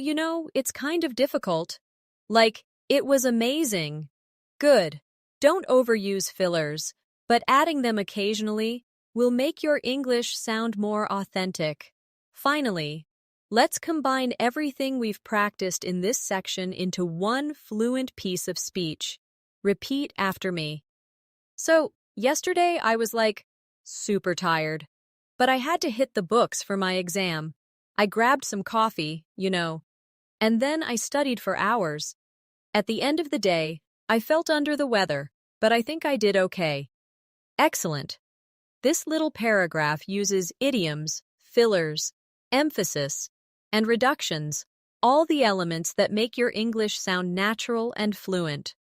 it's kind of difficult. It was amazing. Good. Don't overuse fillers, but adding them occasionally will make your English sound more authentic. Finally, let's combine everything we've practiced in this section into one fluent piece of speech. Repeat after me. So, yesterday I was super tired, but I had to hit the books for my exam. I grabbed some coffee, and then I studied for hours. At the end of the day, I felt under the weather, but I think I did okay. Excellent. This little paragraph uses idioms, fillers, emphasis, and reductions, all the elements that make your English sound natural and fluent.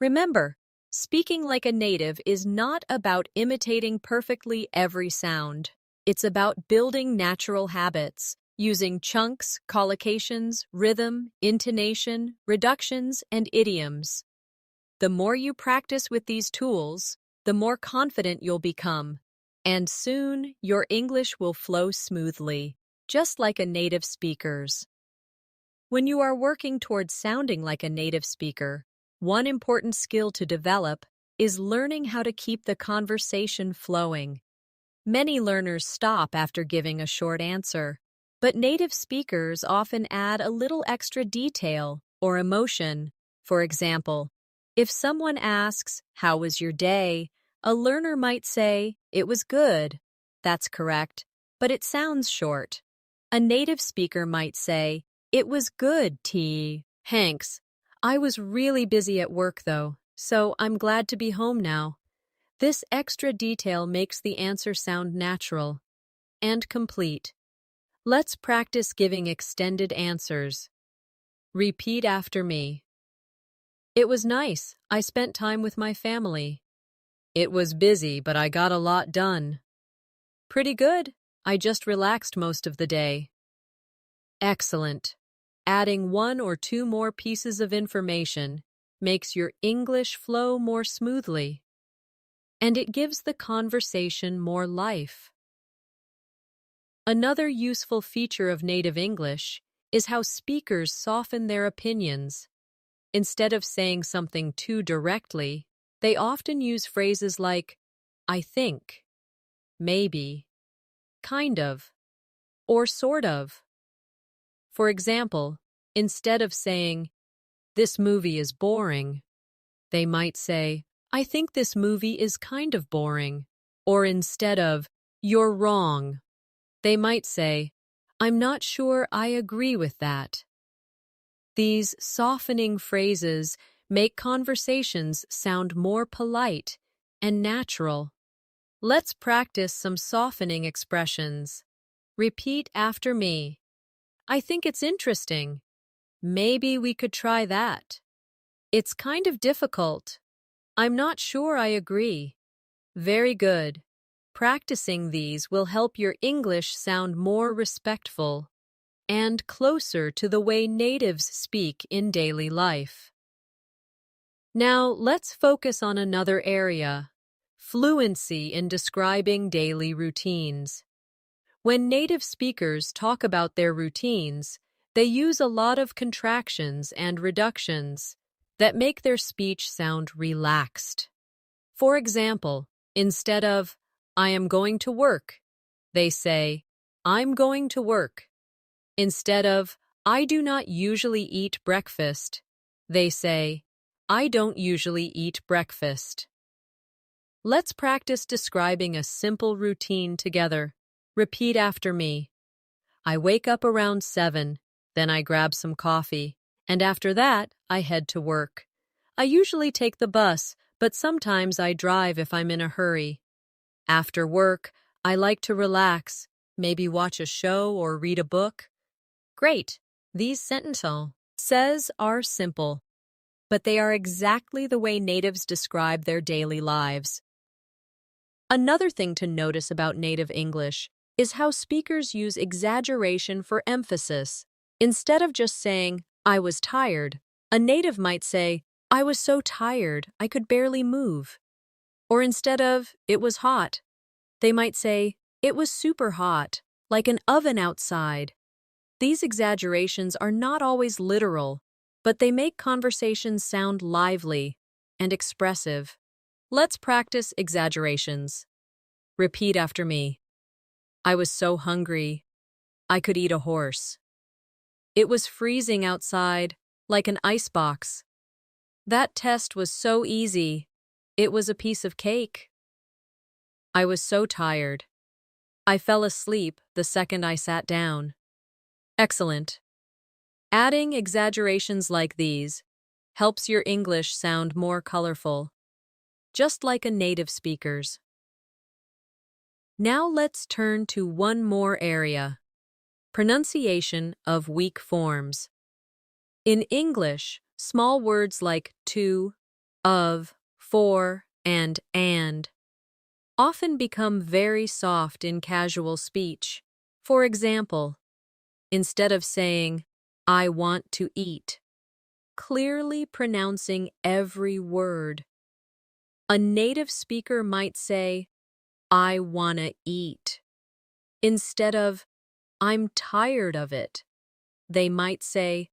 Remember, speaking like a native is not about imitating perfectly every sound. It's about building natural habits, using chunks, collocations, rhythm, intonation, reductions, and idioms. The more you practice with these tools, the more confident you'll become, and soon your English will flow smoothly, just like a native speaker's. When you are working towards sounding like a native speaker, one important skill to develop is learning how to keep the conversation flowing. Many learners stop after giving a short answer, but native speakers often add a little extra detail or emotion. For example, if someone asks, "How was your day?" a learner might say, "It was good." That's correct, but it sounds short. A native speaker might say, "It was good, T. Hanks. I was really busy at work, though, so I'm glad to be home now." This extra detail makes the answer sound natural and complete. Let's practice giving extended answers. Repeat after me. It was nice. I spent time with my family. It was busy, but I got a lot done. Pretty good. I just relaxed most of the day. Excellent. Adding one or two more pieces of information makes your English flow more smoothly, and it gives the conversation more life. Another useful feature of native English is how speakers soften their opinions. Instead of saying something too directly, they often use phrases like, I think, maybe, kind of, or sort of. For example, instead of saying, this movie is boring, they might say, I think this movie is kind of boring. Or instead of, you're wrong, they might say, I'm not sure I agree with that. These softening phrases make conversations sound more polite and natural. Let's practice some softening expressions. Repeat after me. I think it's interesting. Maybe we could try that. It's kind of difficult. I'm not sure I agree. Very good. Practicing these will help your English sound more respectful and closer to the way natives speak in daily life. Now, let's focus on another area, fluency in describing daily routines. When native speakers talk about their routines, they use a lot of contractions and reductions that make their speech sound relaxed. For example, instead of, I am going to work, they say, I'm going to work. Instead of, I do not usually eat breakfast, they say, I don't usually eat breakfast. Let's practice describing a simple routine together. Repeat after me. I wake up around 7, then I grab some coffee, and after that, I head to work. I usually take the bus, but sometimes I drive if I'm in a hurry. After work, I like to relax, maybe watch a show or read a book. Great. These sentences are simple, but they are exactly the way natives describe their daily lives. Another thing to notice about native English is how speakers use exaggeration for emphasis. Instead of just saying, I was tired, a native might say, I was so tired, I could barely move. Or instead of, it was hot, they might say, it was super hot, like an oven outside. These exaggerations are not always literal, but they make conversations sound lively and expressive. Let's practice exaggerations. Repeat after me. I was so hungry, I could eat a horse. It was freezing outside, like an icebox. That test was so easy, it was a piece of cake. I was so tired. I fell asleep the second I sat down. Excellent. Adding exaggerations like these helps your English sound more colorful, just like a native speaker's. Now let's turn to one more area: pronunciation of weak forms. In English, small words like to, of, for, and often become very soft in casual speech. For example, instead of saying, I want to eat, clearly pronouncing every word, a native speaker might say, I wanna eat. Instead of, I'm tired of it, they might say,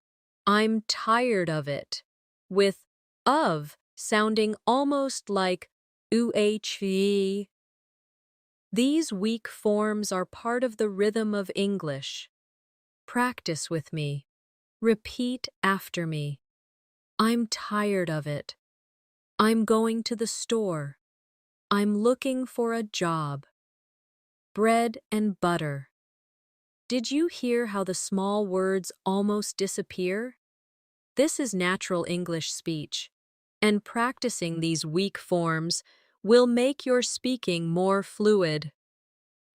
I'm tired of it, with of sounding almost like uhv. These weak forms are part of the rhythm of English. Practice with me. Repeat after me. I'm tired of it. I'm going to the store. I'm looking for a job. Bread and butter. Did you hear how the small words almost disappear? This is natural English speech, and practicing these weak forms will make your speaking more fluid.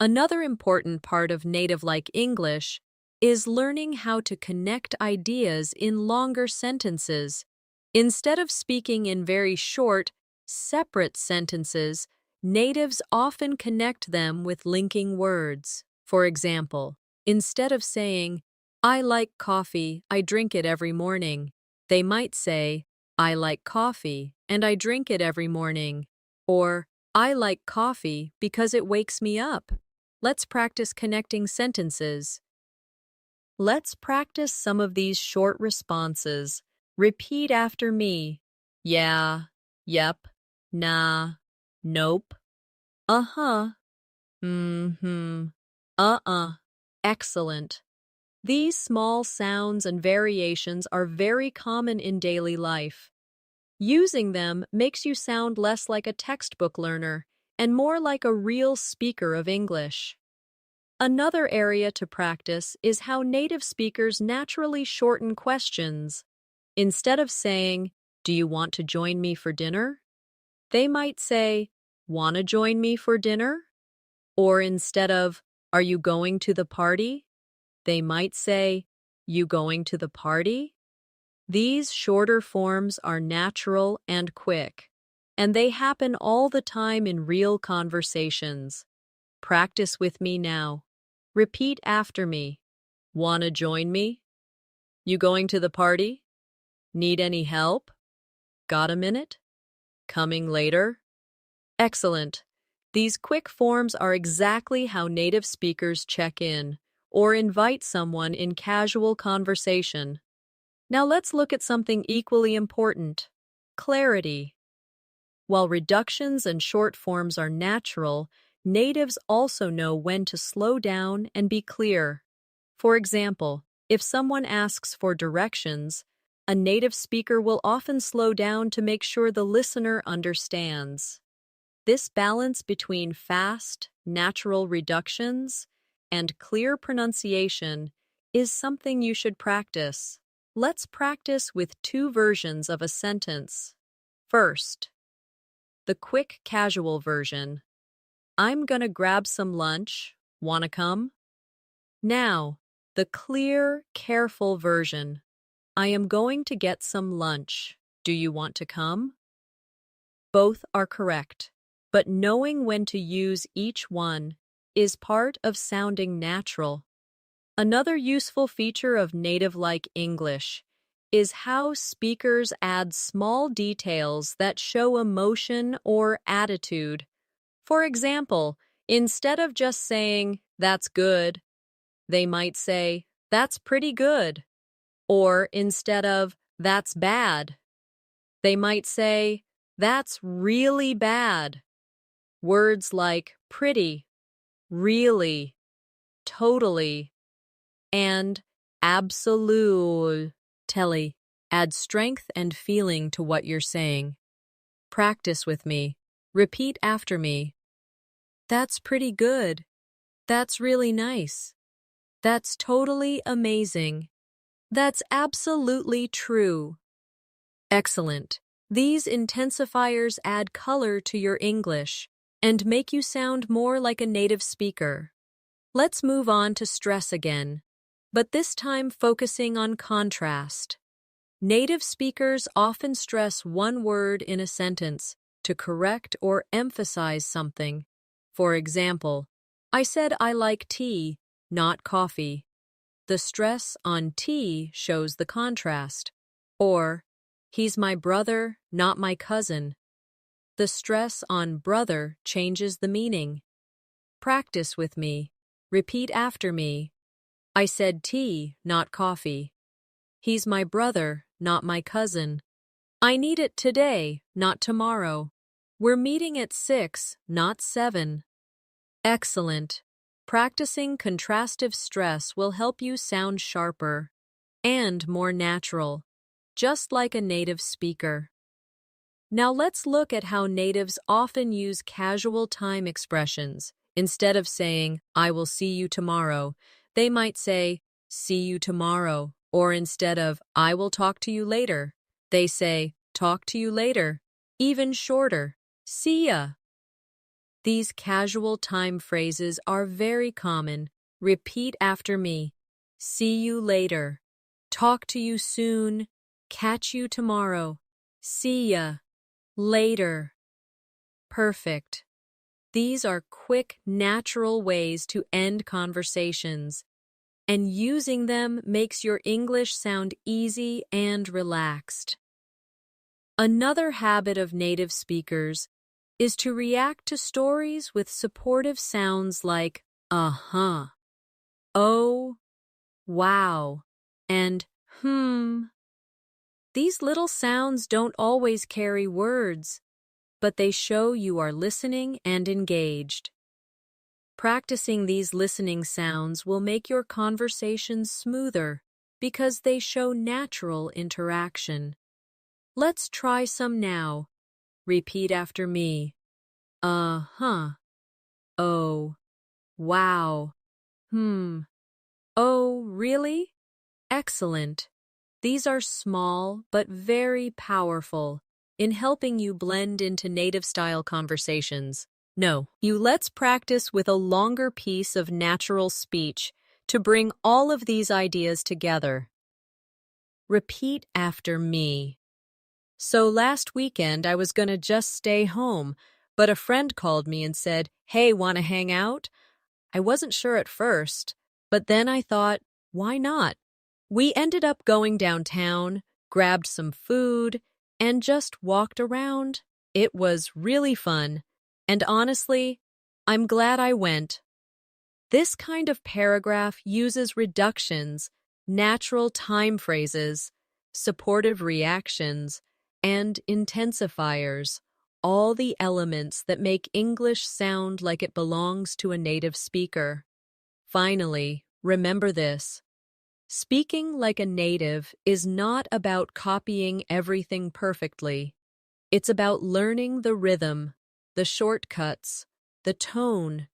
Another important part of native-like English is learning how to connect ideas in longer sentences. Instead of speaking in very short, separate sentences, natives often connect them with linking words. For example, instead of saying, I like coffee, I drink it every morning, they might say, I like coffee, and I drink it every morning. Or, I like coffee because it wakes me up. Let's practice connecting sentences. Let's practice some of these short responses. Repeat after me. Yeah, yep, nah, nope, uh-huh, mm-hmm, uh-uh. Excellent. These small sounds and variations are very common in daily life. Using them makes you sound less like a textbook learner and more like a real speaker of English. Another area to practice is how native speakers naturally shorten questions. Instead of saying, do you want to join me for dinner? They might say, wanna join me for dinner? Or instead of, are you going to the party? They might say, you going to the party? These shorter forms are natural and quick, and they happen all the time in real conversations. Practice with me now. Repeat after me. Wanna join me? You going to the party? Need any help? Got a minute? Coming later? Excellent. These quick forms are exactly how native speakers check in or invite someone in casual conversation. Now let's look at something equally important: clarity. While reductions and short forms are natural, natives also know when to slow down and be clear. For example, if someone asks for directions, a native speaker will often slow down to make sure the listener understands. This balance between fast, natural reductions and clear pronunciation is something you should practice. Let's practice with two versions of a sentence. First, the quick casual version. I'm gonna grab some lunch. Wanna come? Now, the clear, careful version. I am going to get some lunch. Do you want to come? Both are correct, but knowing when to use each one is part of sounding natural. Another useful feature of native-like English is how speakers add small details that show emotion or attitude. For example, instead of just saying, "That's good," they might say, "That's pretty good." Or instead of, "That's bad," they might say, "That's really bad." Words like pretty, really, totally, and absolutely add strength and feeling to what you're saying. Practice with me. Repeat after me. That's pretty good. That's really nice. That's totally amazing. That's absolutely true. Excellent. These intensifiers add color to your English and make you sound more like a native speaker. Let's move on to stress again, but this time focusing on contrast. Native speakers often stress one word in a sentence to correct or emphasize something. For example, I said I like tea, not coffee. The stress on tea shows the contrast. Or, he's my brother, not my cousin. The stress on brother changes the meaning. Practice with me. Repeat after me. I said tea, not coffee. He's my brother, not my cousin. I need it today, not tomorrow. We're meeting at 6, not 7. Excellent. Practicing contrastive stress will help you sound sharper and more natural, just like a native speaker. Now let's look at how natives often use casual time expressions. Instead of saying, "I will see you tomorrow," they might say, "See you tomorrow." Or instead of, "I will talk to you later," they say, "Talk to you later." Even shorter, "See ya." These casual time phrases are very common. Repeat after me. See you later. Talk to you soon. Catch you tomorrow. See ya. Later. Perfect. These are quick, natural ways to end conversations, and using them makes your English sound easy and relaxed. Another habit of native speakers is to react to stories with supportive sounds like uh-huh, oh, wow, and These little sounds don't always carry words, but they show you are listening and engaged. Practicing these listening sounds will make your conversations smoother because they show natural interaction. Let's try some now. Repeat after me. Uh-huh. Oh. Wow. Oh, really? Excellent. These are small but very powerful in helping you blend into native-style conversations. Let's practice with a longer piece of natural speech to bring all of these ideas together. Repeat after me. So last weekend I was gonna just stay home, but a friend called me and said, "Hey, wanna hang out?" I wasn't sure at first, but then I thought, why not? We ended up going downtown, grabbed some food, and just walked around. It was really fun, and honestly, I'm glad I went. This kind of paragraph uses reductions, natural time phrases, supportive reactions, and intensifiers, all the elements that make English sound like it belongs to a native speaker. Finally, remember this. Speaking like a native is not about copying everything perfectly. It's about learning the rhythm, the shortcuts, the tone,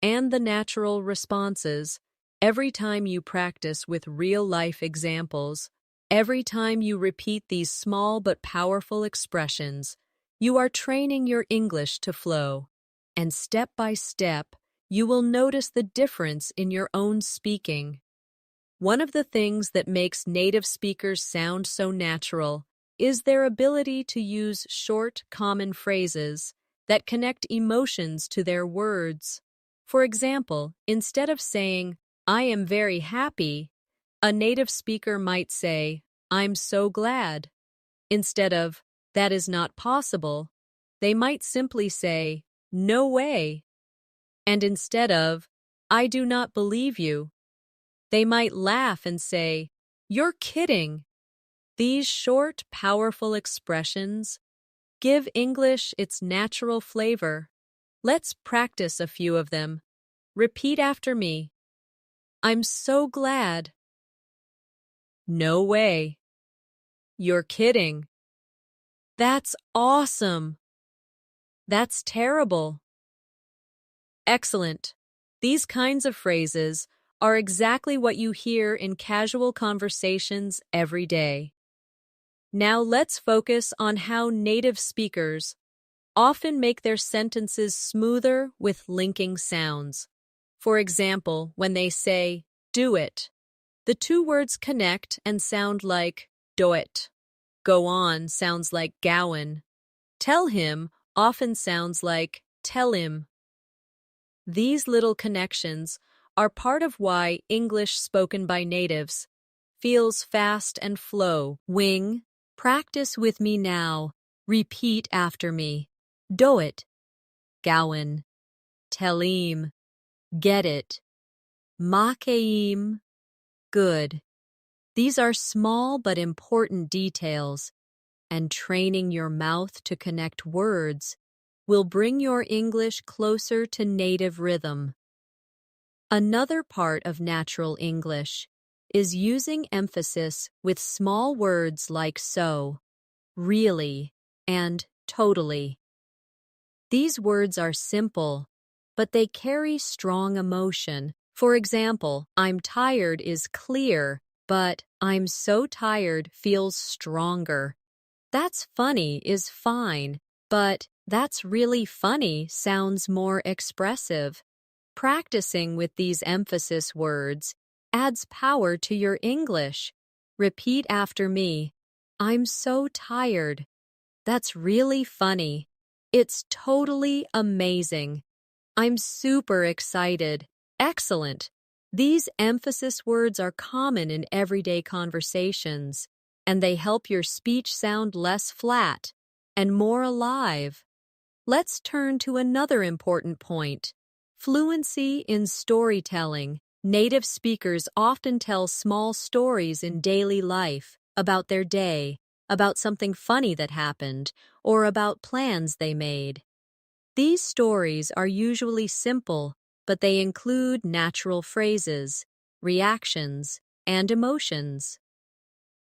and the natural responses. Every time you practice with real-life examples, every time you repeat these small but powerful expressions, you are training your English to flow. And step by step, you will notice the difference in your own speaking. One of the things that makes native speakers sound so natural is their ability to use short, common phrases that connect emotions to their words. For example, instead of saying, "I am very happy," a native speaker might say, "I'm so glad." Instead of, "That is not possible," they might simply say, "No way." And instead of, "I do not believe you," they might laugh and say, "You're kidding." These short, powerful expressions give English its natural flavor. Let's practice a few of them. Repeat after me. I'm so glad. No way. You're kidding. That's awesome. That's terrible. Excellent. These kinds of phrases are exactly what you hear in casual conversations every day. Now let's focus on how native speakers often make their sentences smoother with linking sounds. For example, when they say, "do it," the two words connect and sound like "do it." Go on sounds like gowan. Tell him often sounds like tell him. These little connections are part of why English spoken by natives feels fast and flow. Wing, practice with me now. Repeat after me. Do it. Gowan. Telim. Get it. Makeim. Good. These are small but important details, and training your mouth to connect words will bring your English closer to native rhythm. Another part of natural English is using emphasis with small words like so, really, and totally. These words are simple, but they carry strong emotion. For example, I'm tired is clear, but I'm so tired feels stronger. That's funny is fine, but that's really funny sounds more expressive. Practicing with these emphasis words adds power to your English. Repeat after me. I'm so tired. That's really funny. It's totally amazing. I'm super excited. Excellent. These emphasis words are common in everyday conversations, and they help your speech sound less flat and more alive. Let's turn to another important point. Fluency in storytelling. Native speakers often tell small stories in daily life about their day, about something funny that happened, or about plans they made. These stories are usually simple, but they include natural phrases, reactions, and emotions.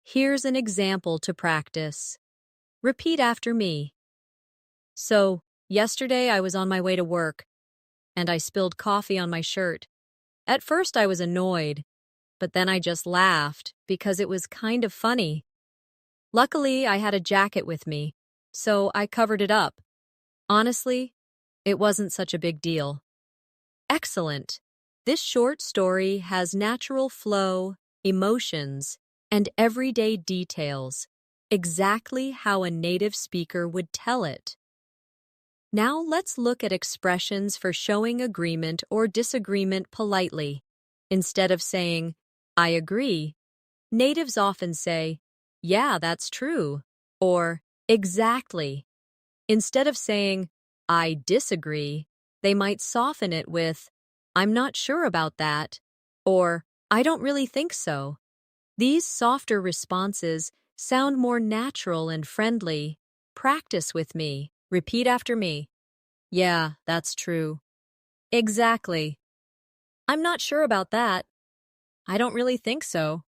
Here's an example to practice. Repeat after me. So, yesterday I was on my way to work, and I spilled coffee on my shirt. At first I was annoyed, but then I just laughed because it was kind of funny. Luckily, I had a jacket with me, so I covered it up. Honestly, it wasn't such a big deal. Excellent! This short story has natural flow, emotions, and everyday details, exactly how a native speaker would tell it. Now let's look at expressions for showing agreement or disagreement politely. Instead of saying, "I agree," natives often say, "Yeah, that's true," or "Exactly." Instead of saying, "I disagree," they might soften it with, "I'm not sure about that," or "I don't really think so." These softer responses sound more natural and friendly. Practice with me. Repeat after me. Yeah, that's true. Exactly. I'm not sure about that. I don't really think so.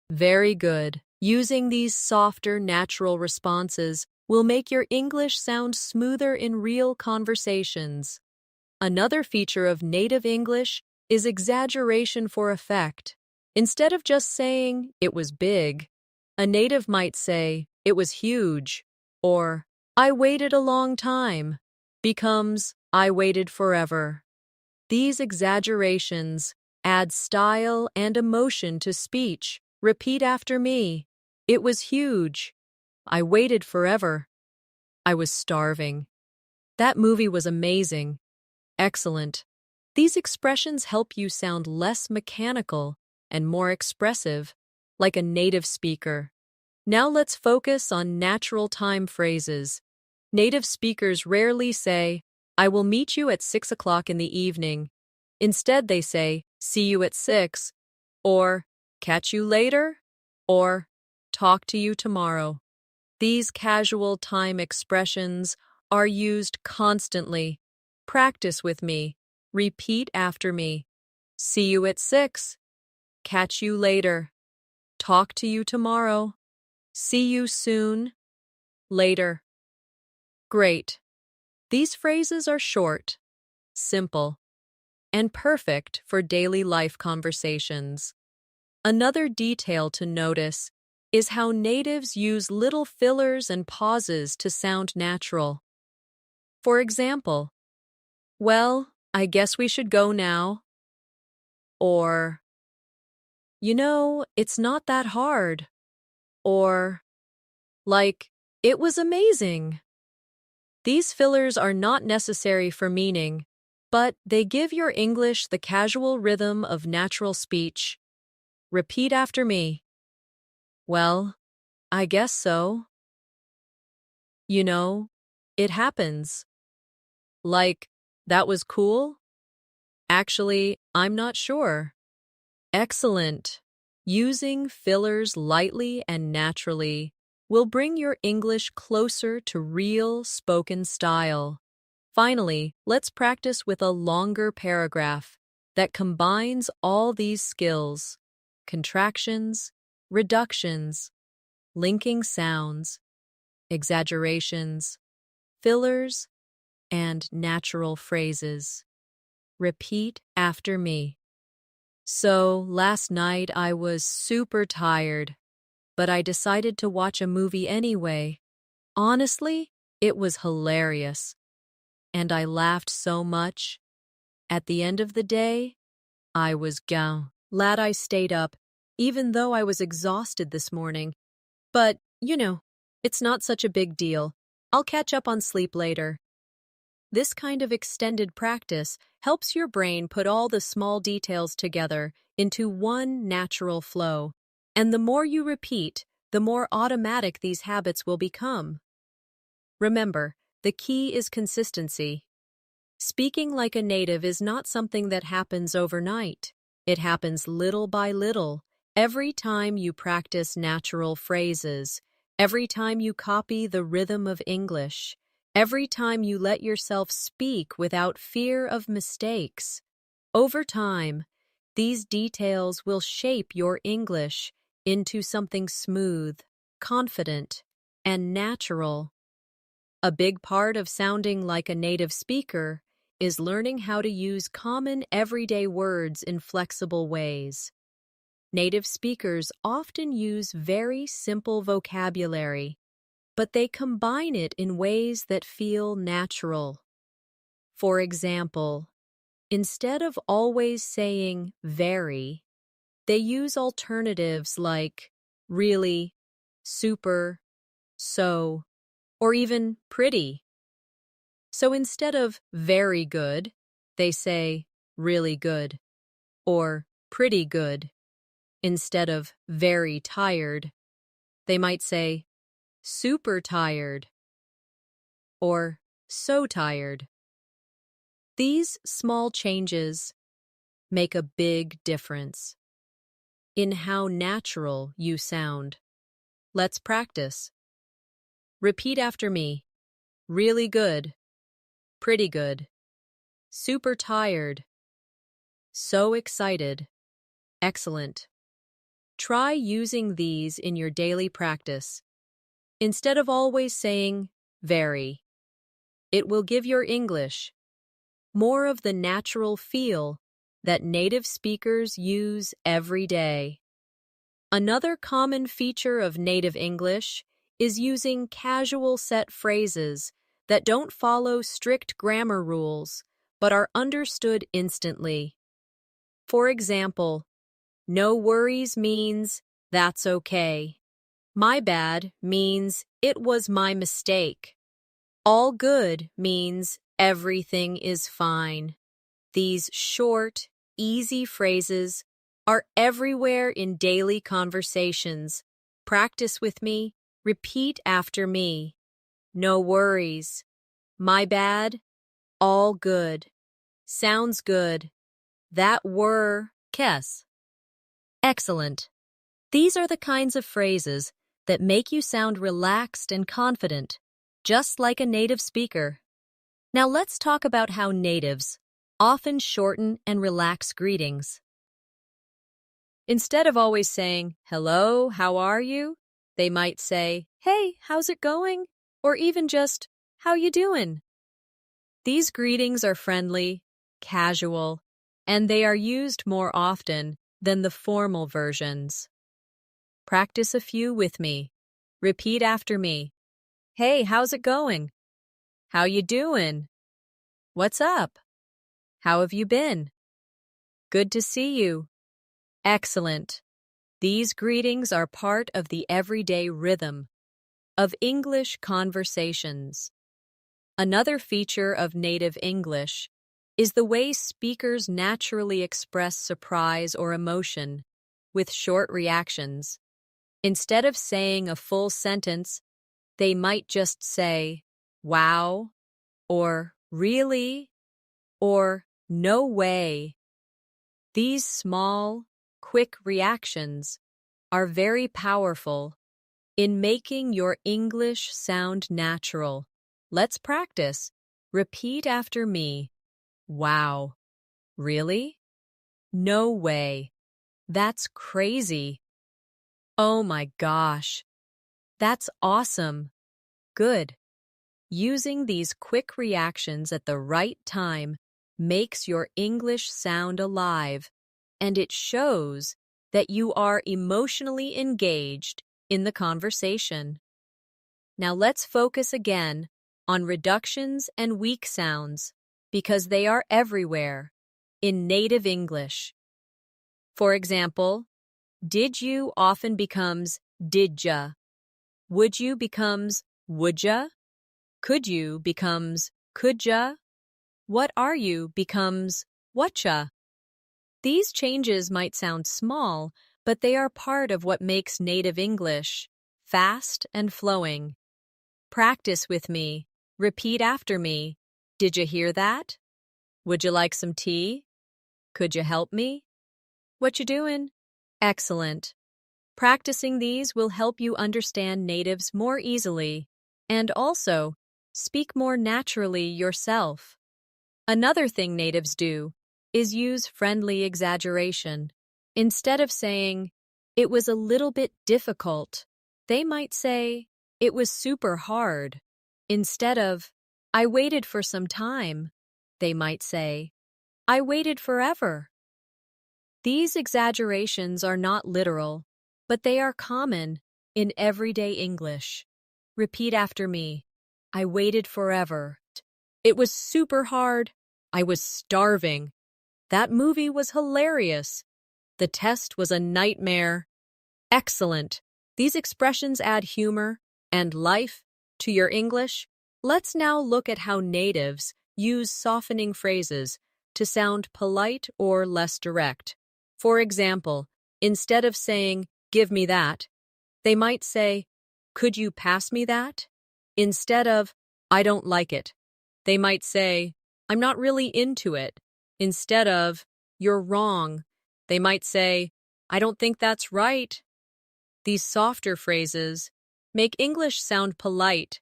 Very good. Using these softer, natural responses will make your English sound smoother in real conversations. Another feature of native English is exaggeration for effect. Instead of just saying, "it was big," a native might say, "it was huge," or "I waited a long time," becomes, "I waited forever." These exaggerations add style and emotion to speech. Repeat after me. It was huge. I waited forever. I was starving. That movie was amazing. Excellent. These expressions help you sound less mechanical and more expressive, like a native speaker. Now let's focus on natural time phrases. Native speakers rarely say, "I will meet you at 6 o'clock in the evening." Instead, they say, "See you at 6," or "Catch you later," or "Talk to you tomorrow." These casual time expressions are used constantly. Practice with me. Repeat after me. See you at 6. Catch you later. Talk to you tomorrow. See you soon. Later. Great. These phrases are short, simple, and perfect for daily life conversations. Another detail to notice is how natives use little fillers and pauses to sound natural. For example, "Well, I guess we should go now." Or, "It's not that hard." Or, like, "It was amazing." These fillers are not necessary for meaning, but they give your English the casual rhythm of natural speech. Repeat after me. "Well, I guess so." "You know, it happens." Like, "That was cool." "Actually, I'm not sure." Excellent. Using fillers lightly and naturally will bring your English closer to real spoken style. Finally, let's practice with a longer paragraph that combines all these skills: contractions, reductions, linking sounds, exaggerations, fillers, and natural phrases. Repeat after me. "So, last night I was super tired, but I decided to watch a movie anyway. Honestly, it was hilarious, and I laughed so much. At the end of the day, I was glad I stayed up, even though I was exhausted this morning. But, it's not such a big deal. I'll catch up on sleep later." This kind of extended practice helps your brain put all the small details together into one natural flow. And the more you repeat, the more automatic these habits will become. Remember, the key is consistency. Speaking like a native is not something that happens overnight. It happens little by little, every time you practice natural phrases, every time you copy the rhythm of English, every time you let yourself speak without fear of mistakes. Over time, these details will shape your English into something smooth, confident, and natural. A big part of sounding like a native speaker is learning how to use common everyday words in flexible ways. Native speakers often use very simple vocabulary, but they combine it in ways that feel natural. For example, instead of always saying very, they use alternatives like really, super, so, or even pretty. So instead of very good, they say really good or pretty good. Instead of very tired, they might say super tired or so tired. These small changes make a big difference in how natural you sound. Let's practice. Repeat after me. Really good. Pretty good. Super tired. So excited. Excellent. Try using these in your daily practice. Instead of always saying very, it will give your English more of the natural feel that native speakers use every day. Another common feature of native English is using casual set phrases that don't follow strict grammar rules but are understood instantly. For example, no worries means that's okay. My bad means it was my mistake. All good means everything is fine. These short, easy phrases are everywhere in daily conversations. Practice with me. Repeat after me. No worries. My bad. All good. Sounds good. That were kes. Excellent. These are the kinds of phrases that make you sound relaxed and confident, just like a native speaker. Now let's talk about how natives often shorten and relax greetings. Instead of always saying, "Hello, how are you?" they might say, "Hey, how's it going?" Or even just, "How you doing?" These greetings are friendly, casual, and they are used more often than the formal versions. Practice a few with me. Repeat after me. Hey, how's it going? How you doing? What's up? How have you been? Good to see you. Excellent. These greetings are part of the everyday rhythm of English conversations. Another feature of native English is the way speakers naturally express surprise or emotion with short reactions. Instead of saying a full sentence, they might just say, "Wow," or "Really," or "No way." These small, quick reactions are very powerful in making your English sound natural. Let's practice. Repeat after me. Wow. Really? No way. That's crazy. Oh my gosh. That's awesome. Good. Using these quick reactions at the right time makes your English sound alive, and it shows that you are emotionally engaged in the conversation. Now let's focus again on reductions and weak sounds because they are everywhere in native English. For example, did you often becomes didja. Would you becomes woulda. Could you becomes coulda. What are you becomes whatcha. These changes might sound small, but they are part of what makes native English fast and flowing. Practice with me. Repeat after me. Did you hear that? Would you like some tea? Could you help me? What you doing? Excellent. Practicing these will help you understand natives more easily and also speak more naturally yourself. Another thing natives do is use friendly exaggeration. Instead of saying, "It was a little bit difficult," they might say, "It was super hard." Instead of, "I waited for some time," they might say, "I waited forever." These exaggerations are not literal, but they are common in everyday English. Repeat after me. I waited forever. It was super hard. I was starving. That movie was hilarious. The test was a nightmare. Excellent. These expressions add humor and life to your English. Let's now look at how natives use softening phrases to sound polite or less direct. For example, instead of saying, "Give me that," they might say, "Could you pass me that?" Instead of, "I don't like it," they might say, "I'm not really into it." Instead of, "You're wrong," they might say, "I don't think that's right." These softer phrases make English sound polite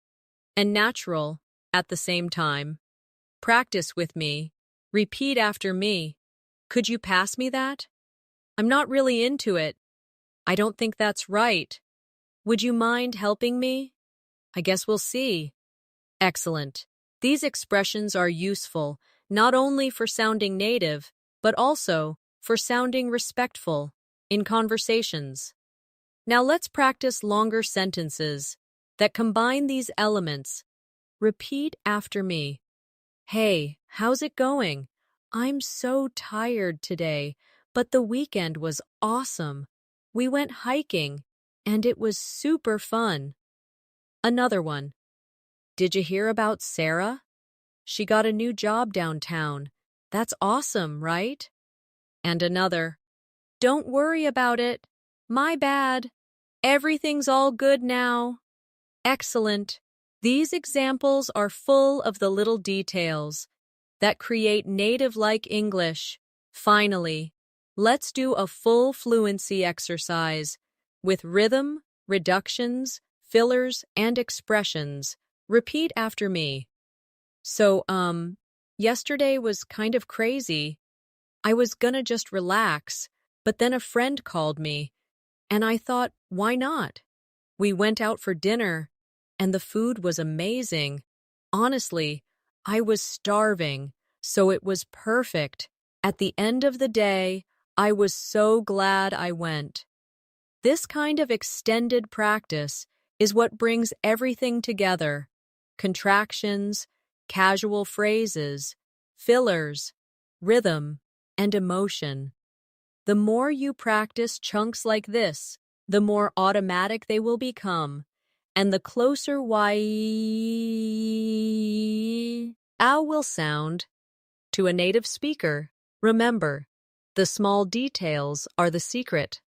and natural at the same time. Practice with me. Repeat after me. Could you pass me that? I'm not really into it. I don't think that's right. Would you mind helping me? I guess we'll see. Excellent. These expressions are useful not only for sounding native, but also for sounding respectful in conversations. Now let's practice longer sentences that combine these elements. Repeat after me. Hey, how's it going? I'm so tired today, but the weekend was awesome. We went hiking, and it was super fun. Another one. Did you hear about Sarah? She got a new job downtown. That's awesome, right? And another. Don't worry about it. My bad. Everything's all good now. Excellent. These examples are full of the little details that create native-like English. Finally, let's do a full fluency exercise with rhythm, reductions, fillers, and expressions. Repeat after me. So, yesterday was kind of crazy. I was gonna just relax, but then a friend called me, and I thought, why not? We went out for dinner, and the food was amazing. Honestly, I was starving, so it was perfect. At the end of the day, I was so glad I went. This kind of extended practice is what brings everything together. Contractions, casual phrases, fillers, rhythm, and emotion. The more you practice chunks like this, the more automatic they will become, and the closer ow will sound to a native speaker. Remember, the small details are the secret.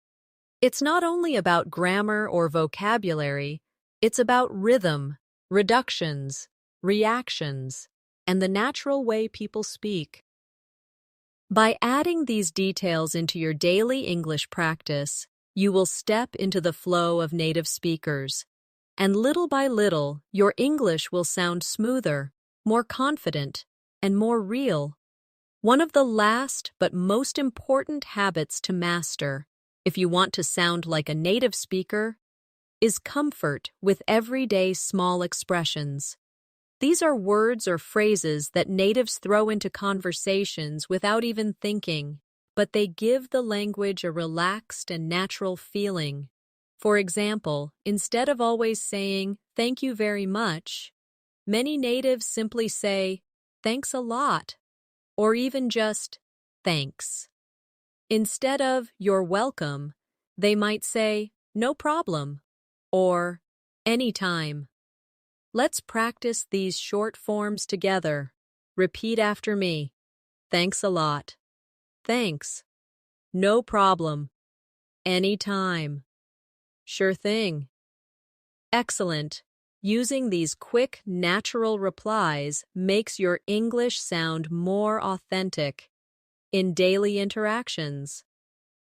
It's not only about grammar or vocabulary, it's about rhythm, reductions, reactions, and the natural way people speak. By adding these details into your daily English practice, you will step into the flow of native speakers, and little by little, your English will sound smoother, more confident, and more real. One of the last but most important habits to master, if you want to sound like a native speaker, is comfort with everyday small expressions. These are words or phrases that natives throw into conversations without even thinking, but they give the language a relaxed and natural feeling. For example, instead of always saying, "Thank you very much," many natives simply say, "Thanks a lot," or even just, "Thanks." Instead of, "You're welcome," they might say, "No problem," or "Anytime." Let's practice these short forms together. Repeat after me. Thanks a lot. Thanks. No problem. Anytime. Sure thing. Excellent. Using these quick, natural replies makes your English sound more authentic in daily interactions.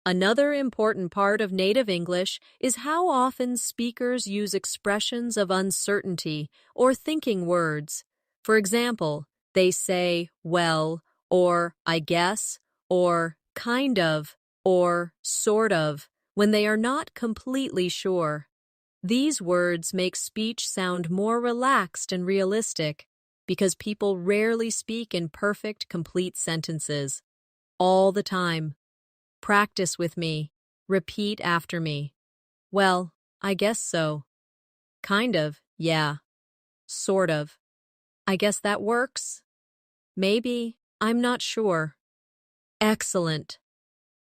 Another important part of native English is how often speakers use expressions of uncertainty or thinking words. For example, they say, well, or I guess, or kind of, or sort of, when they are not completely sure. These words make speech sound more relaxed and realistic because people rarely speak in perfect, complete sentences. All the time. Practice with me. Repeat after me. Well, I guess so. Kind of, yeah. Sort of. I guess that works. Maybe, I'm not sure. Excellent.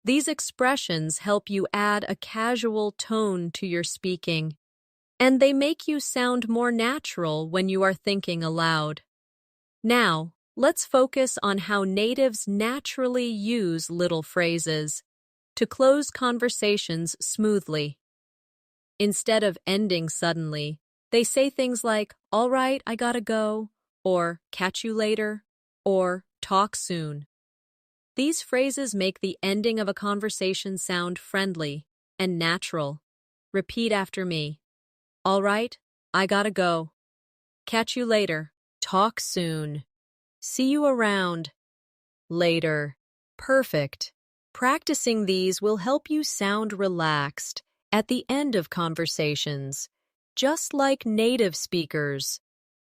These expressions help you add a casual tone to your speaking, and they make you sound more natural when you are thinking aloud. Now, let's focus on how natives naturally use little phrases to close conversations smoothly. Instead of ending suddenly, they say things like, "All right, I gotta go," or "Catch you later," or "Talk soon." These phrases make the ending of a conversation sound friendly and natural. Repeat after me. All right, I gotta go. Catch you later. Talk soon. See you around. Later. Perfect. Practicing these will help you sound relaxed at the end of conversations, just like native speakers.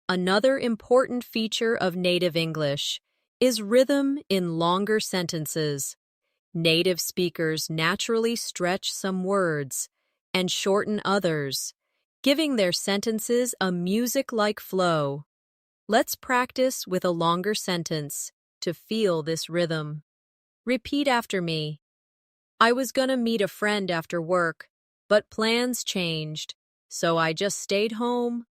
Another important feature of native English is rhythm in longer sentences. Native speakers naturally stretch some words and shorten others, giving their sentences a music-like flow. Let's practice with a longer sentence to feel this rhythm. Repeat after me. I was gonna meet a friend after work, but plans changed, so I just stayed home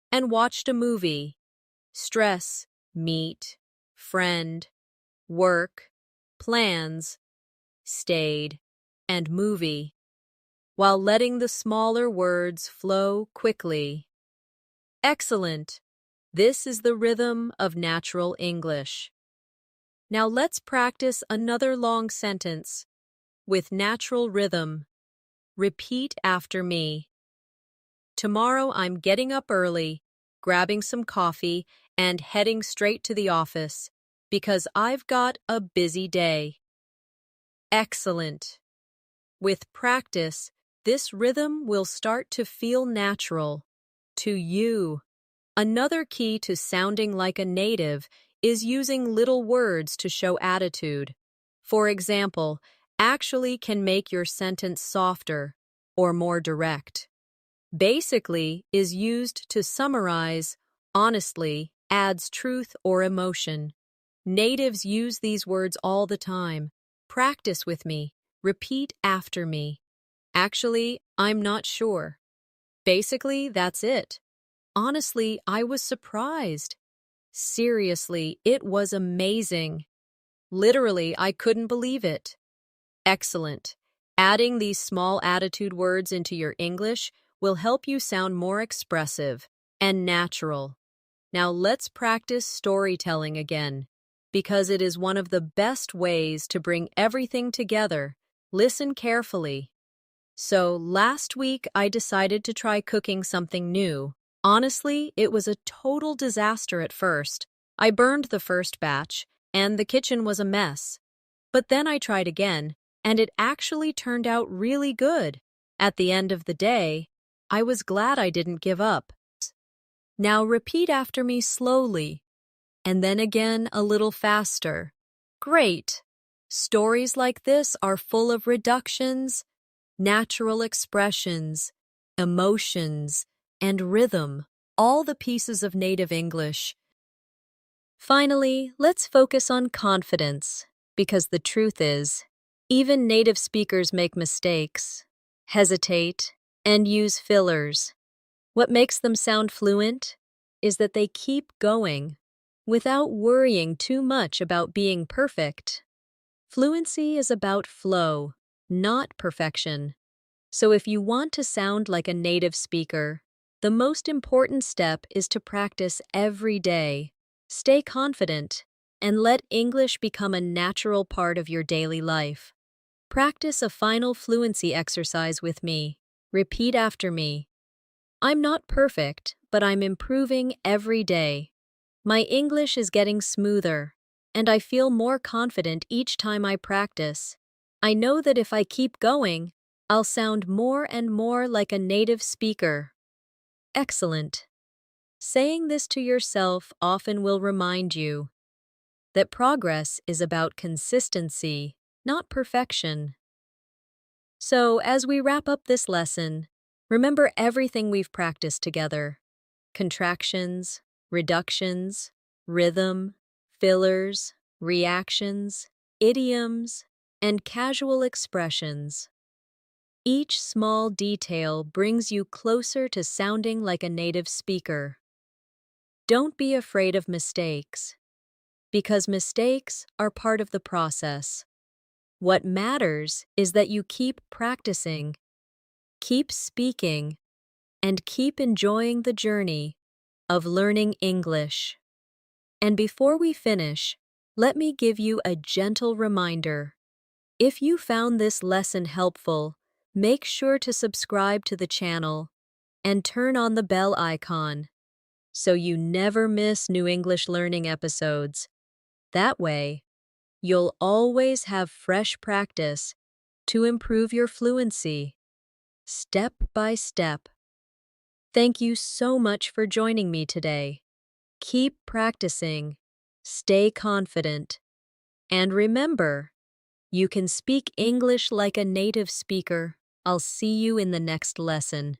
and watched a movie. Stress, meet, friend, work, plans, stayed, and movie, while letting the smaller words flow quickly. Excellent! This is the rhythm of natural English. Now let's practice another long sentence with natural rhythm. Repeat after me. Tomorrow I'm getting up early, grabbing some coffee, and heading straight to the office because I've got a busy day. Excellent. With practice, this rhythm will start to feel natural to you. Another key to sounding like a native is using little words to show attitude. For example, actually can make your sentence softer or more direct. Basically is used to summarize, honestly adds truth or emotion. Natives use these words all the time. Practice with me. Repeat after me. Actually, I'm not sure. Basically, that's it. Honestly, I was surprised. Seriously, it was amazing. Literally, I couldn't believe it. Excellent. Adding these small attitude words into your English will help you sound more expressive and natural. Now let's practice storytelling again, because it is one of the best ways to bring everything together. Listen carefully. So, last week I decided to try cooking something new. Honestly, it was a total disaster at first. I burned the first batch, and the kitchen was a mess. But then I tried again, and it actually turned out really good. At the end of the day, I was glad I didn't give up. Now repeat after me slowly, and then again a little faster. Great! Stories like this are full of reductions, natural expressions, emotions, and rhythm, all the pieces of native English. Finally, let's focus on confidence, because the truth is, even native speakers make mistakes, hesitate, and use fillers. What makes them sound fluent is that they keep going without worrying too much about being perfect. Fluency is about flow, not perfection. So if you want to sound like a native speaker, the most important step is to practice every day. Stay confident and let English become a natural part of your daily life. Practice a final fluency exercise with me. Repeat after me. I'm not perfect, but I'm improving every day. My English is getting smoother, and I feel more confident each time I practice. I know that if I keep going, I'll sound more and more like a native speaker. Excellent. Saying this to yourself often will remind you that progress is about consistency, not perfection. So, as we wrap up this lesson, remember everything we've practiced together: contractions, reductions, rhythm, fillers, reactions, idioms, and casual expressions. Each small detail brings you closer to sounding like a native speaker. Don't be afraid of mistakes, because mistakes are part of the process. What matters is that you keep practicing, keep speaking, and keep enjoying the journey of learning English. And before we finish, let me give you a gentle reminder. If you found this lesson helpful, make sure to subscribe to the channel and turn on the bell icon so you never miss new English learning episodes. That way, you'll always have fresh practice to improve your fluency, step by step. Thank you so much for joining me today. Keep practicing, stay confident, and remember, you can speak English like a native speaker. I'll see you in the next lesson.